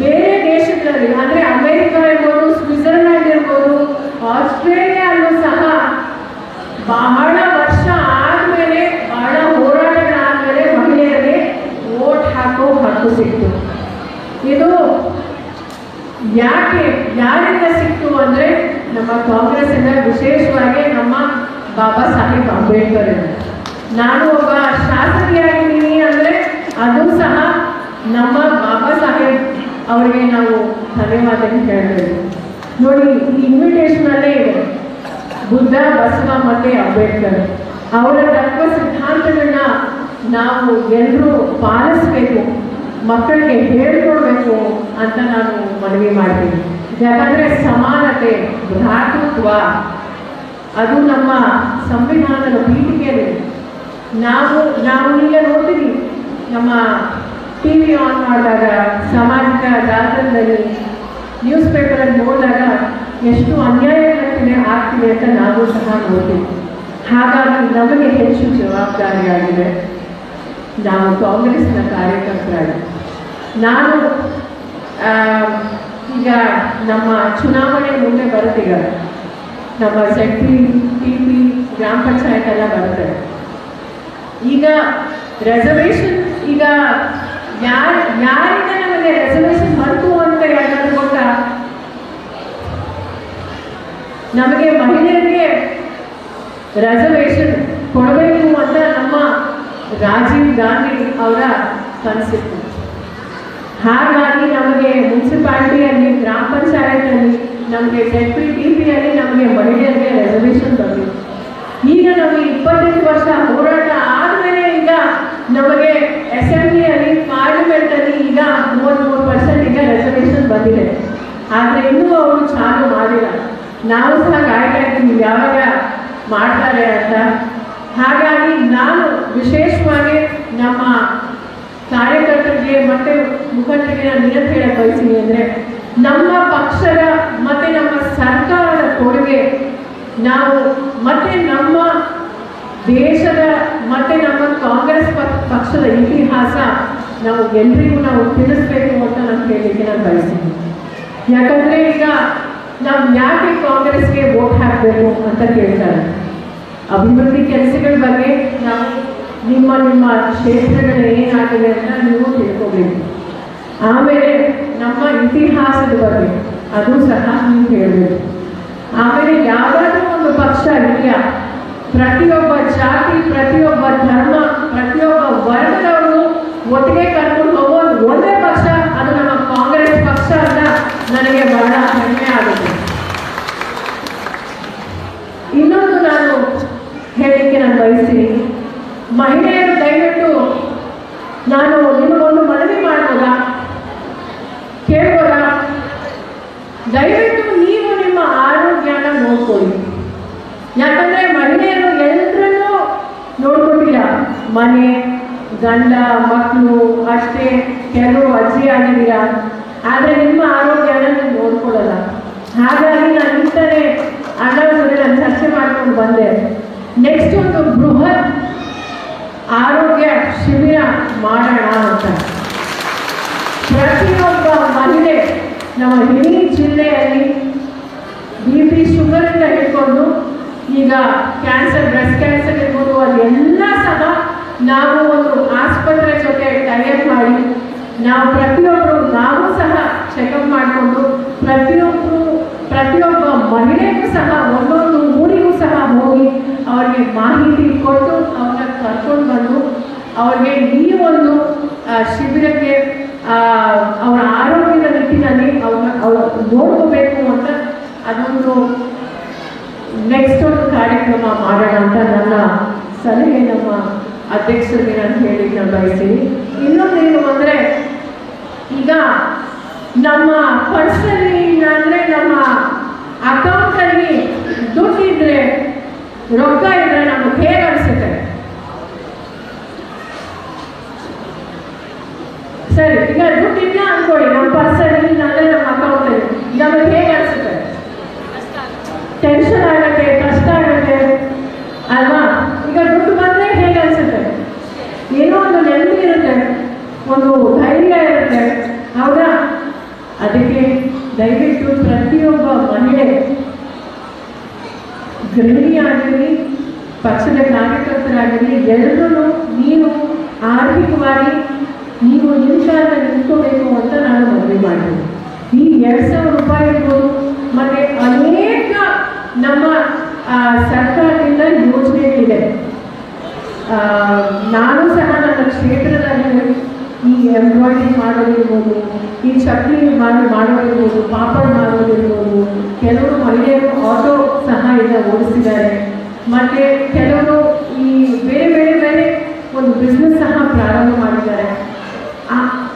[SPEAKER 5] ಬೇರೆ ದೇಶಗಳಲ್ಲಿ ಅಂದರೆ ಅಮೆರಿಕ ಇರ್ಬೋದು, ಸ್ವಿಟ್ಜರ್ಲ್ಯಾಂಡ್ ಇರ್ಬೋದು, ಆಸ್ಟ್ರೇಲಿಯಾ ಅಲ್ಲೂ ಸಹ ಬಹಳ ವರ್ಷ ಆದಮೇಲೆ, ಬಹಳ ಹೋರಾಟಗಳಾದಮೇಲೆ ಮಹಿಳೆಯರಿಗೆ ವೋಟ್ ಹಾಕೋ ಹಕ್ಕು ಸಿಕ್ತು. ಇದು ಯಾರಿಂದ ಸಿಕ್ತು ಅಂದರೆ ನಮ್ಮ ಕಾಂಗ್ರೆಸ್ಸಿಂದ, ವಿಶೇಷವಾಗಿ ನಮ್ಮ ಬಾಬಾ ಸಾಹೇಬ್ ಅಂಬೇಡ್ಕರ್. ನಾನು ಒಬ್ಬ ಶಾಸಕಿಯಾಗಿದ್ದೀನಿ ಅಂದರೆ ಅದು ಸಹ ನಮ್ಮ ಬಾಬಾ ಸಾಹೇಬ್ ಅವರಿಗೆ ನಾವು ಧನ್ಯವಾದ ಹೇಳಬೇಕು. ನೋಡಿ, ಈ ಇನ್ವಿಟೇಷನಲ್ಲೇ ಇದೆ ಬುದ್ಧ, ಬಸವ ಮತ್ತು ಅಂಬೇಡ್ಕರ್ ಅವರ ತತ್ವ ಸಿದ್ಧಾಂತಗಳನ್ನ ನಾವು ಎಲ್ಲರೂ ಪಾಲಿಸಬೇಕು, ಮಕ್ಕಳಿಗೆ ಹೇಳ್ಕೊಡ್ಬೇಕು ಅಂತ ನಾನು ಮನವಿ ಮಾಡ್ತೀನಿ. ಯಾಕಂದರೆ ಸಮಾನತೆ, ಭ್ರಾತೃತ್ವ ಅದು ನಮ್ಮ ಸಂವಿಧಾನದ ಪೀಠಿಕೆಯಲ್ಲಿ. ನಾವು ಈಗ ನೋಡ್ತೀವಿ, ನಮ್ಮ TV ಆನ್ ಮಾಡಿದಾಗ, ಸಾಮಾಜಿಕ ಜಾಲತಾಣದಲ್ಲಿ, ನ್ಯೂಸ್ ಪೇಪರಲ್ಲಿ ನೋಡಿದಾಗ ಎಷ್ಟು ಅನ್ಯಾಯಗಳಾಗ್ತಿದೆ ಅಂತ ನಾವು ಸಹ ನೋಡ್ತೀವಿ. ಹಾಗಾಗಿ ನಮಗೆ ಹೆಚ್ಚು ಜವಾಬ್ದಾರಿಯಾಗಿದೆ. ನಾವು ಕಾಂಗ್ರೆಸ್ನ ಕಾರ್ಯಕರ್ತರಾಗಿ ನಾನು ಈಗ ನಮ್ಮ ಚುನಾವಣೆ ಮುಂದೆ ಬರುತ್ತೀಗ, ನಮ್ಮ ZPTP ಗ್ರಾಮ ಪಂಚಾಯತ್ ಎಲ್ಲ ಬರುತ್ತೆ. ಈಗ ರಿಸರ್ವೇಷನ್, ಈಗ ಯಾರಿಂದ ನಮಗೆ ರಿಸರ್ವೇಷನ್ ಬಂತು ಅಂತ ಯಾರಾದ್ರೂ ಗೊತ್ತಾ? ನಮಗೆ ಮಹಿಳೆಯರಿಗೆ ರಿಸರ್ವೇಷನ್ ಕೊಡಬೇಕು ಅಂತ ನಮ್ಮ ರಾಜೀವ್ ಗಾಂಧಿ ಅವರ ಕನಸಿತ್ತು. ಹಾಗಾಗಿ ನಮಗೆ ಮುನ್ಸಿಪಾಲಿಟಿಯಲ್ಲಿ, ಗ್ರಾಮ ಪಂಚಾಯತಲ್ಲಿ, ನಮಗೆ ZPTPಯಲ್ಲಿ ನಮಗೆ ಮಹಿಳೆಯರಿಗೆ ರಿಸರ್ವೇಷನ್ ಬಂದಿತ್ತು. ಈಗ ನಮಗೆ 25 ವರ್ಷ ಹೋರಾಟ ಆದಮೇಲೆ ಈಗ ನಮಗೆ ಅಸೆಂಬ್ಲಿಯಲ್ಲಿ, ಪಾರ್ಲಿಮೆಂಟಲ್ಲಿ ಈಗ 33% ಈಗ ರಿಸರ್ವೇಷನ್ ಬಂದಿದೆ. ಆದರೆ ಇನ್ನೂ ಅವರು ಚಾಲು ಮಾಡಿಲ್ಲ. ನಾವು ಸಹ ಕಾಯ್ತಾ ಇದ್ದೀವಿ ಯಾವಾಗ ಮಾಡ್ತಾರೆ ಅಂತ. ಹಾಗಾಗಿ ನಾನು ವಿಶೇಷವಾಗಿ ನಮ್ಮ ಕಾರ್ಯಕರ್ತರಿಗೆ ಮತ್ತು ಮುಖಂಡರಿಗೆ ನಾನು ಏನು ಹೇಳಕ್ಕೆ ಬಯಸ್ತೀನಿ ಅಂದರೆ, ನಮ್ಮ ಪಕ್ಷದ ಮತ್ತು ನಮ್ಮ ಸರ್ಕಾರದ ಕೊಡುಗೆ ನಾವು ಮತ್ತು ನಮ್ಮ ದೇಶದ ಮತ್ತು ನಮ್ಮ ಕಾಂಗ್ರೆಸ್ ಪಕ್ಷದ ಇತಿಹಾಸ ನಾವು ಎಲ್ರಿಗೂ ನಾವು ತಿಳಿಸ್ಬೇಕು ಅಂತ ನಾನು ಹೇಳಲಿಕ್ಕೆ ನಾನು ಬಯಸ್ತೀನಿ. ಯಾಕಂದರೆ ಈಗ ನಾವು ಯಾಕೆ ಕಾಂಗ್ರೆಸ್ಗೆ ವೋಟ್ ಹಾಕಬೇಕು ಅಂತ ಕೇಳ್ತಾರೆ. ಅಭಿವೃದ್ಧಿ ಕೆಲಸಗಳ ಬಗ್ಗೆ ನಾವು ನಿಮ್ಮ ಕ್ಷೇತ್ರಗಳು ಏನಾಗಿದೆ ಅಂತ ನೀವು ತಿಳ್ಕೋಬೇಕು. ಆಮೇಲೆ ನಮ್ಮ ನಮ್ಮ ಇತಿಹಾಸದ ಬಗ್ಗೆ ಅದು ಸಹ ನೀವು ಹೇಳಬೇಕು. ಆಮೇಲೆ ಯಾವುದಾದ್ರೂ ಒಂದು ಪಕ್ಷ ಇದೆಯಾ, ಪ್ರತಿಯೊಬ್ಬ ಜಾತಿ, ಪ್ರತಿಯೊಬ್ಬ ಧರ್ಮ, ಪ್ರತಿಯೊಬ್ಬ ವರ್ಗದವರು ಒಟ್ಟಿಗೆ ಕರ್ಕೊಂಡು ಹೋಗೋದು ಒಂದೇ ಪಕ್ಷ, ಅದು ನಮ್ಮ ಕಾಂಗ್ರೆಸ್ ಪಕ್ಷ ಅಂತ ನನಗೆ ಬಹಳ ಹೆಮ್ಮೆ ಆಗುತ್ತೆ. ಇನ್ನೊಂದು ನಾನು ಹೇಳಲಿಕ್ಕೆ ನಾನು ಬಯಸ್ತೀನಿ, ಮಹಿಳೆಯರು ದಯವಿಟ್ಟು ನಾನು ನಿಮಗೊಂದು ಮನವಿ ಮಾಡ್ಬೋದಾ, ಕೇಳ್ಬೋದಾ? ದಯವಿಟ್ಟು ನೀವು ನಿಮ್ಮ ಆರೋಗ್ಯನ ನೋಡ್ಕೊಳ್ಳಿ. ಯಾಕಂದ್ರೆ ಮಹಿಳೆಯರು ಎಲ್ಲರನ್ನೂ ನೋಡ್ಕೊಟ್ಟಿಲ್ಲ, ಮನೆ, ಗಂಡ, ಮಕ್ಕಳು ಅಷ್ಟೇ, ಕೆಲವು ಅಜ್ಜಿ ಆಗಿದ್ದೀರಾ, ಆದರೆ ನಿಮ್ಮ ಆರೋಗ್ಯನ ನೀವು ನೋಡ್ಕೊಳ್ಳಲ್ಲ. ಹಾಗಾಗಿ ನಾನು ಇಂಥನೇ ಅಣ್ಣನ ಜೊತೆ ನಾನು ಚರ್ಚೆ ಮಾಡ್ಕೊಂಡು ಬಂದೆ. ನೆಕ್ಸ್ಟ್ ಒಂದು ಬೃಹತ್ ಆರೋಗ್ಯ ಶಿಬಿರ ಮಾಡೋಣ ಅಂತ. ಪ್ರತಿಯೊಬ್ಬ ಮಹಿಳೆ ನಮ್ಮ ಇಡೀ ಜಿಲ್ಲೆಯಲ್ಲಿ BP ಶುಗರಿಂದ ಹಿಡ್ಕೊಂಡು ಈಗ ಕ್ಯಾನ್ಸರ್, ಬ್ರೆಸ್ಟ್ ಕ್ಯಾನ್ಸರ್ ಇರ್ಬೋದು, ಅದೆಲ್ಲ ಸಹ ನಾವು ಒಂದು ಆಸ್ಪತ್ರೆ ಜೊತೆ ಟೈಅಪ್ ಮಾಡಿ ನಾವು ಪ್ರತಿಯೊಬ್ಬರು ನಾವು ಸಹ ಚೆಕಪ್ ಮಾಡಿಕೊಂಡು ಪ್ರತಿಯೊಬ್ಬ ಮಹಿಳೆಗೂ ಸಹ ಒಂದೊಂದು ಊರಿಗೂ ಸಹ ಹೋಗಿ ಅವ್ರಿಗೆ ಮಾಹಿತಿ ಕೊಟ್ಟು ಅವ್ರನ್ನ ಕರ್ಕೊಂಡು ಬಂದು ಅವ್ರಿಗೆ ಈ ಒಂದು ಶಿಬಿರಕ್ಕೆ ಅವರ ಆರೋಗ್ಯದ ನಿಟ್ಟಿನಲ್ಲಿ ಅವ್ರ ನೋಡ್ಕೋಬೇಕು ಅಂತ ಅದೊಂದು ನೆಕ್ಸ್ಟ್ ಒಂದು ಕಾರ್ಯಕ್ರಮ ಮಾಡೋಣ ಅಂತ ನನ್ನ ಸಲಹೆ ನಮ್ಮ ಅಧ್ಯಕ್ಷರಿಗೆ ನಾನು ಹೇಳಿ ನಾನು ಬಯಸ್ತೀನಿ. ಇನ್ನೊಂದೇನು ಅಂದರೆ, ಈಗ ನಮ್ಮ ಪರ್ಸಲ್ಲಿ ಅಂದರೆ ನಮ್ಮ ಅಕೌಂಟಲ್ಲಿ ದುಡ್ಡಿದ್ರೆ, ರೊಕ್ಕ ಇದ್ರೆ ನಮಗೆ ಹೇಗೆ ಅನಿಸುತ್ತೆ? ಸರಿ, ಈಗ ದುಡ್ಡಿಲ್ಲ ಅನ್ಕೊಳ್ಳಿ ನಮ್ಮ ಪರ್ಸಲ್ಲಿ, ಅಂದರೆ ನಮ್ಮ ಅಕೌಂಟಲ್ಲಿ, ನಮಗೆ ಹೇಗೆ ಅನಿಸುತ್ತೆ? ಟೆನ್ಷನ್ ಆಗುತ್ತೆ, ಕಷ್ಟ ಆಗುತ್ತೆ ಅಲ್ವಾ? ಈಗ ದುಡ್ಡು ಬಂದರೆ ಹೇಗೆ ಅನಿಸುತ್ತೆ? ಏನೋ ಒಂದು ನೆಮ್ಮದಿ ಇರುತ್ತೆ, ಒಂದು ಧೈರ್ಯ ಇರುತ್ತೆ, ಹೌದಾ? ಅದಕ್ಕೆ ದಯವಿಟ್ಟು ಪ್ರತಿಯೊಬ್ಬ ಮಹಿಳೆ, ಗೃಹಿಣಿಯಾಗಿರಲಿ, ಪಕ್ಷದ ಕಾರ್ಯಕರ್ತರಾಗಿರಲಿ, ಎಲ್ಲರೂ ನೀವು ಆರ್ಥಿಕವಾಗಿ ನೀವು ನಿಲ್ಕಾಲ ನಿಂತ್ಕೋಬೇಕು ಅಂತ ನಾನು ಮನವಿ ಮಾಡ್ತೀನಿ. ಈ 2,000 ರೂಪಾಯಿ ಇರ್ಬೋದು, ಮತ್ತು ಅನೇಕ ನಮ್ಮ ಸರ್ಕಾರದಿಂದ ಯೋಜನೆಗಳಿದೆ. ನಾನು ಸಹ ನನ್ನ ಕ್ಷೇತ್ರದಲ್ಲಿ ಈ ಎಂಬ್ರಾಯ್ಡ್ರಿ ಮಾಡೋದಿರ್ಬೋದು, ಈ ಚಕ್ಲಿ ಮಾಡೋದಿರ್ಬೋದು, ಪಾಪಡ್ ಮಾಡೋದಿರ್ಬೋದು, ಕೆಲವರು ಮಹಿಳೆಯರು ಆಟೋ ಸಹ ಈಗ ಓಡಿಸಿದ್ದಾರೆ, ಮತ್ತು ಕೆಲವರು ಈ ಬೇರೆ ಬೇರೆ ಒಂದು ಬಿಸ್ನೆಸ್ ಸಹ ಪ್ರಾರಂಭ ಮಾಡಿದ್ದಾರೆ.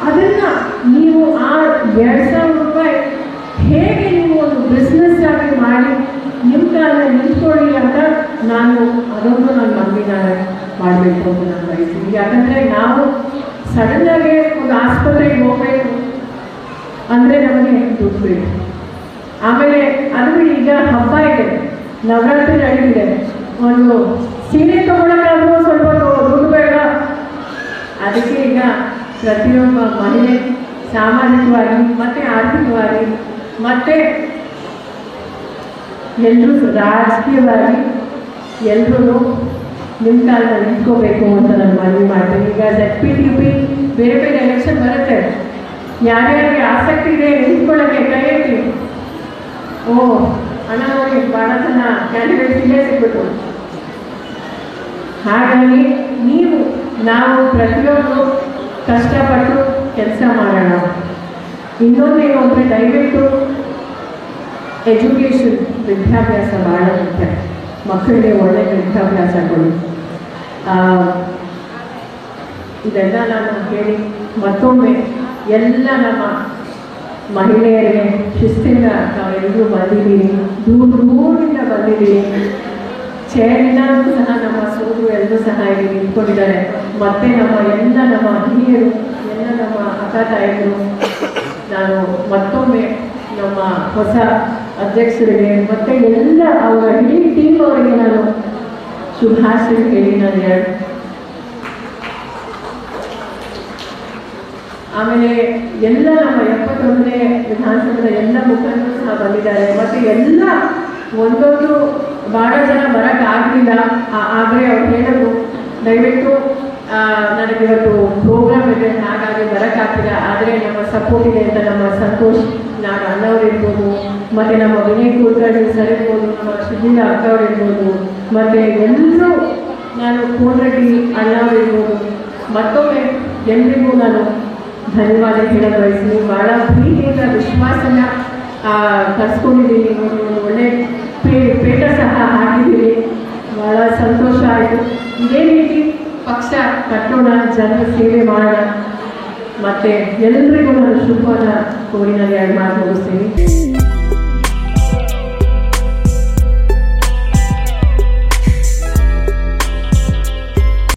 [SPEAKER 5] ಅದನ್ನು ನೀವು ಆ 2,000 ರೂಪಾಯಿ ಹೇಗೆ ನೀವು ಒಂದು ಬಿಸ್ನೆಸ್ ಆಗಿ ಮಾಡಿ ನಿಮ್ಮ ಕಾಲದಲ್ಲಿ ನಿಂತ್ಕೊಳ್ಳಿ ಅಂತ ನಾನು ಮನವಿ ಮಾಡಬೇಕು ಅಂತ ನಾನು ಬಯಸ್ತೀನಿ. ಯಾಕಂದರೆ ನಾವು ಸಡನ್ನಾಗಿ ಒಂದು ಆಸ್ಪತ್ರೆಗೆ ಹೋಗಬೇಕು ಅಂದರೆ ನಮಗೆ ದುಡ್ಡು ಬೇಕು. ಆಮೇಲೆ ಅದು ಈಗ ಹಬ್ಬ ಇದೆ, ನವರಾತ್ರಿ ನಡೀತಿದೆ, ಒಂದು ಸೀರೆ ತಗೊಳ್ಳೋಕ್ಕಾದ್ರೂ ಸ್ವಲ್ಪ ದುಡ್ಡು ಬೇಡ. ಅದಕ್ಕೆ ಈಗ ಪ್ರತಿಯೊಬ್ಬ ಮಹಿಳೆ ಸಾಮಾಜಿಕವಾಗಿ ಮತ್ತು ಆರ್ಥಿಕವಾಗಿ ಮತ್ತು ಎಲ್ಲರೂ ರಾಜಕೀಯವಾಗಿ ಎಲ್ಲರೂ ನಿಮ್ಮ ಕಾಲದಲ್ಲಿ ನಿಂತ್ಕೋಬೇಕು ಅಂತ ನಾನು ಮನವಿ ಮಾಡ್ತೀನಿ. ಈಗ ZPTP ಬೇರೆ ಬೇರೆ ಎಲೆಕ್ಷನ್ ಬರುತ್ತೆ, ಯಾರ್ಯಾರಿಗೆ ಆಸಕ್ತಿ ಇದೆ ನಿಂತ್ಕೊಳ್ಳೋಕ್ಕೆ ಕೈ ಎತ್ತಿ. ಅಣ್ಣ ನೋಡಿ ಭಾಳ ಜನ ಕ್ಯಾಂಡಿಡೇಟ್ಸ್ ಇಲ್ಲೇ ಸಿಗ್ಬಿಟ್ಟು. ಹಾಗಾಗಿ ನಾವು ಪ್ರತಿಯೊಬ್ಬರು ಕಷ್ಟಪಟ್ಟು ಕೆಲಸ ಮಾಡೋಣ. ಇನ್ನೊಂದೇನು ಅಂದರೆ ದಯವಿಟ್ಟು ಎಜುಕೇಷನ್, ವಿದ್ಯಾಭ್ಯಾಸ ಭಾಳ ಮುಖ್ಯ. ಮಕ್ಕಳಿಗೆ ಒಳ್ಳೆಯ ವಿದ್ಯಾಭ್ಯಾಸ ಕೊಡಿ. ಇದೆಲ್ಲ ನಾನು ಹೇಳಿ ಮತ್ತೊಮ್ಮೆ ಎಲ್ಲ ನಮ್ಮ ಮಹಿಳೆಯರಿಗೆ ಶಿಸ್ತಿಂದ ನಾವೆಲ್ಲರೂ ಬಂದಿದ್ದೀರಿ, ದೂರದಿಂದ ಬಂದಿದ್ದೀರಿ. ಚೇರಿನಾಗೂ ಸಹ ನಮ್ಮ ಸೋದರು ಎಲ್ಲರೂ ಸಹ ಇಲ್ಲಿ ನಿಂತ್ಕೊಂಡಿದ್ದಾರೆ. ಮತ್ತು ನಮ್ಮ ಹಿರಿಯರು, ಎಲ್ಲ ನಮ್ಮ ಅಕ್ಕ ತಾಯಿಗಳು, ನಾನು ಮತ್ತೊಮ್ಮೆ ನಮ್ಮ ಹೊಸ ಅಧ್ಯಕ್ಷರಿಗೆ ಮತ್ತು ಎಲ್ಲ ಅವರ ಇಡೀ ಟೀಮ್ ಅವರಿಗೆ ನಾನು ಶುಭಾಶಯ ಹೇಳಿ ನಾನು ಆಮೇಲೆ ಎಲ್ಲ ನಮ್ಮ 71ನೇ ವಿಧಾನಸಭೆಯ ಎಲ್ಲ ಮುಖಂಡರು ಸಹ ಬಂದಿದ್ದಾರೆ. ಮತ್ತು ಎಲ್ಲ ಒಂದೊಂದು ಭಾಳ ಜನ ಬರೋಕ್ಕಾಗಲಿಲ್ಲ, ಆದರೆ ಅವ್ರು ಹೇಳೋದು ದಯವಿಟ್ಟು ನನಗಿವತ್ತು ಪ್ರೋಗ್ರಾಮ್ ಇದೆ, ಹಾಗಾಗಿ ಬರೋಕ್ಕಾಗ್ತಿಲ್ಲ. ಆದರೆ ನಮ್ಮ ಸಪೋರ್ಟ್ ಇದೆ ಅಂತ ನಮ್ಮ ಸಂತೋಷ್ ನಾಗ ಅಣ್ಣವ್ರು ಇರ್ಬೋದು, ಮತ್ತು ನಮ್ಮ ವಿನಯ್ ಕುಲಕರ್ಣಿ ಸರ್ ಇರ್ಬೋದು, ನಮ್ಮ ಸುಧೀರ ಅಕ್ಕವ್ರು ಇರ್ಬೋದು, ಮತ್ತು ಎಲ್ಲರೂ ನಾನು ಕೋನರೆಡ್ಡಿ ಅಣ್ಣವ್ರು ಇರ್ಬೋದು, ಮತ್ತೊಮ್ಮೆ ಎಲ್ಲರಿಗೂ ನಾನು ಧನ್ಯವಾದ ಹೇಳಲು ಬಯಸ್ತೀನಿ. ಭಾಳ ಪ್ರೀತಿಯಿಂದ ವಿಶ್ವಾಸನ ಕರ್ಸ್ಕೊಂಡಿದ್ದೀನಿ, ಒಂದು ಒಳ್ಳೆ ಪೇಟ ಸಹ ಹಾಕಿದ್ದೀನಿ. ಭಾಳ ಸಂತೋಷ ಆಯಿತು. ಇದೇ ರೀತಿ ಪಕ್ಷ ಕಟ್ಟೋಣ, ಜನರ ಸೇವೆ ಮಾಡೋಣ. ಮತ್ತು ಎಲ್ಲರಿಗೂ ನಾನು ಶುಭವಾದ ಕೋರಿನಲ್ಲಿ 2 ಮಾತು ಮುಗಿಸ್ತೀನಿ.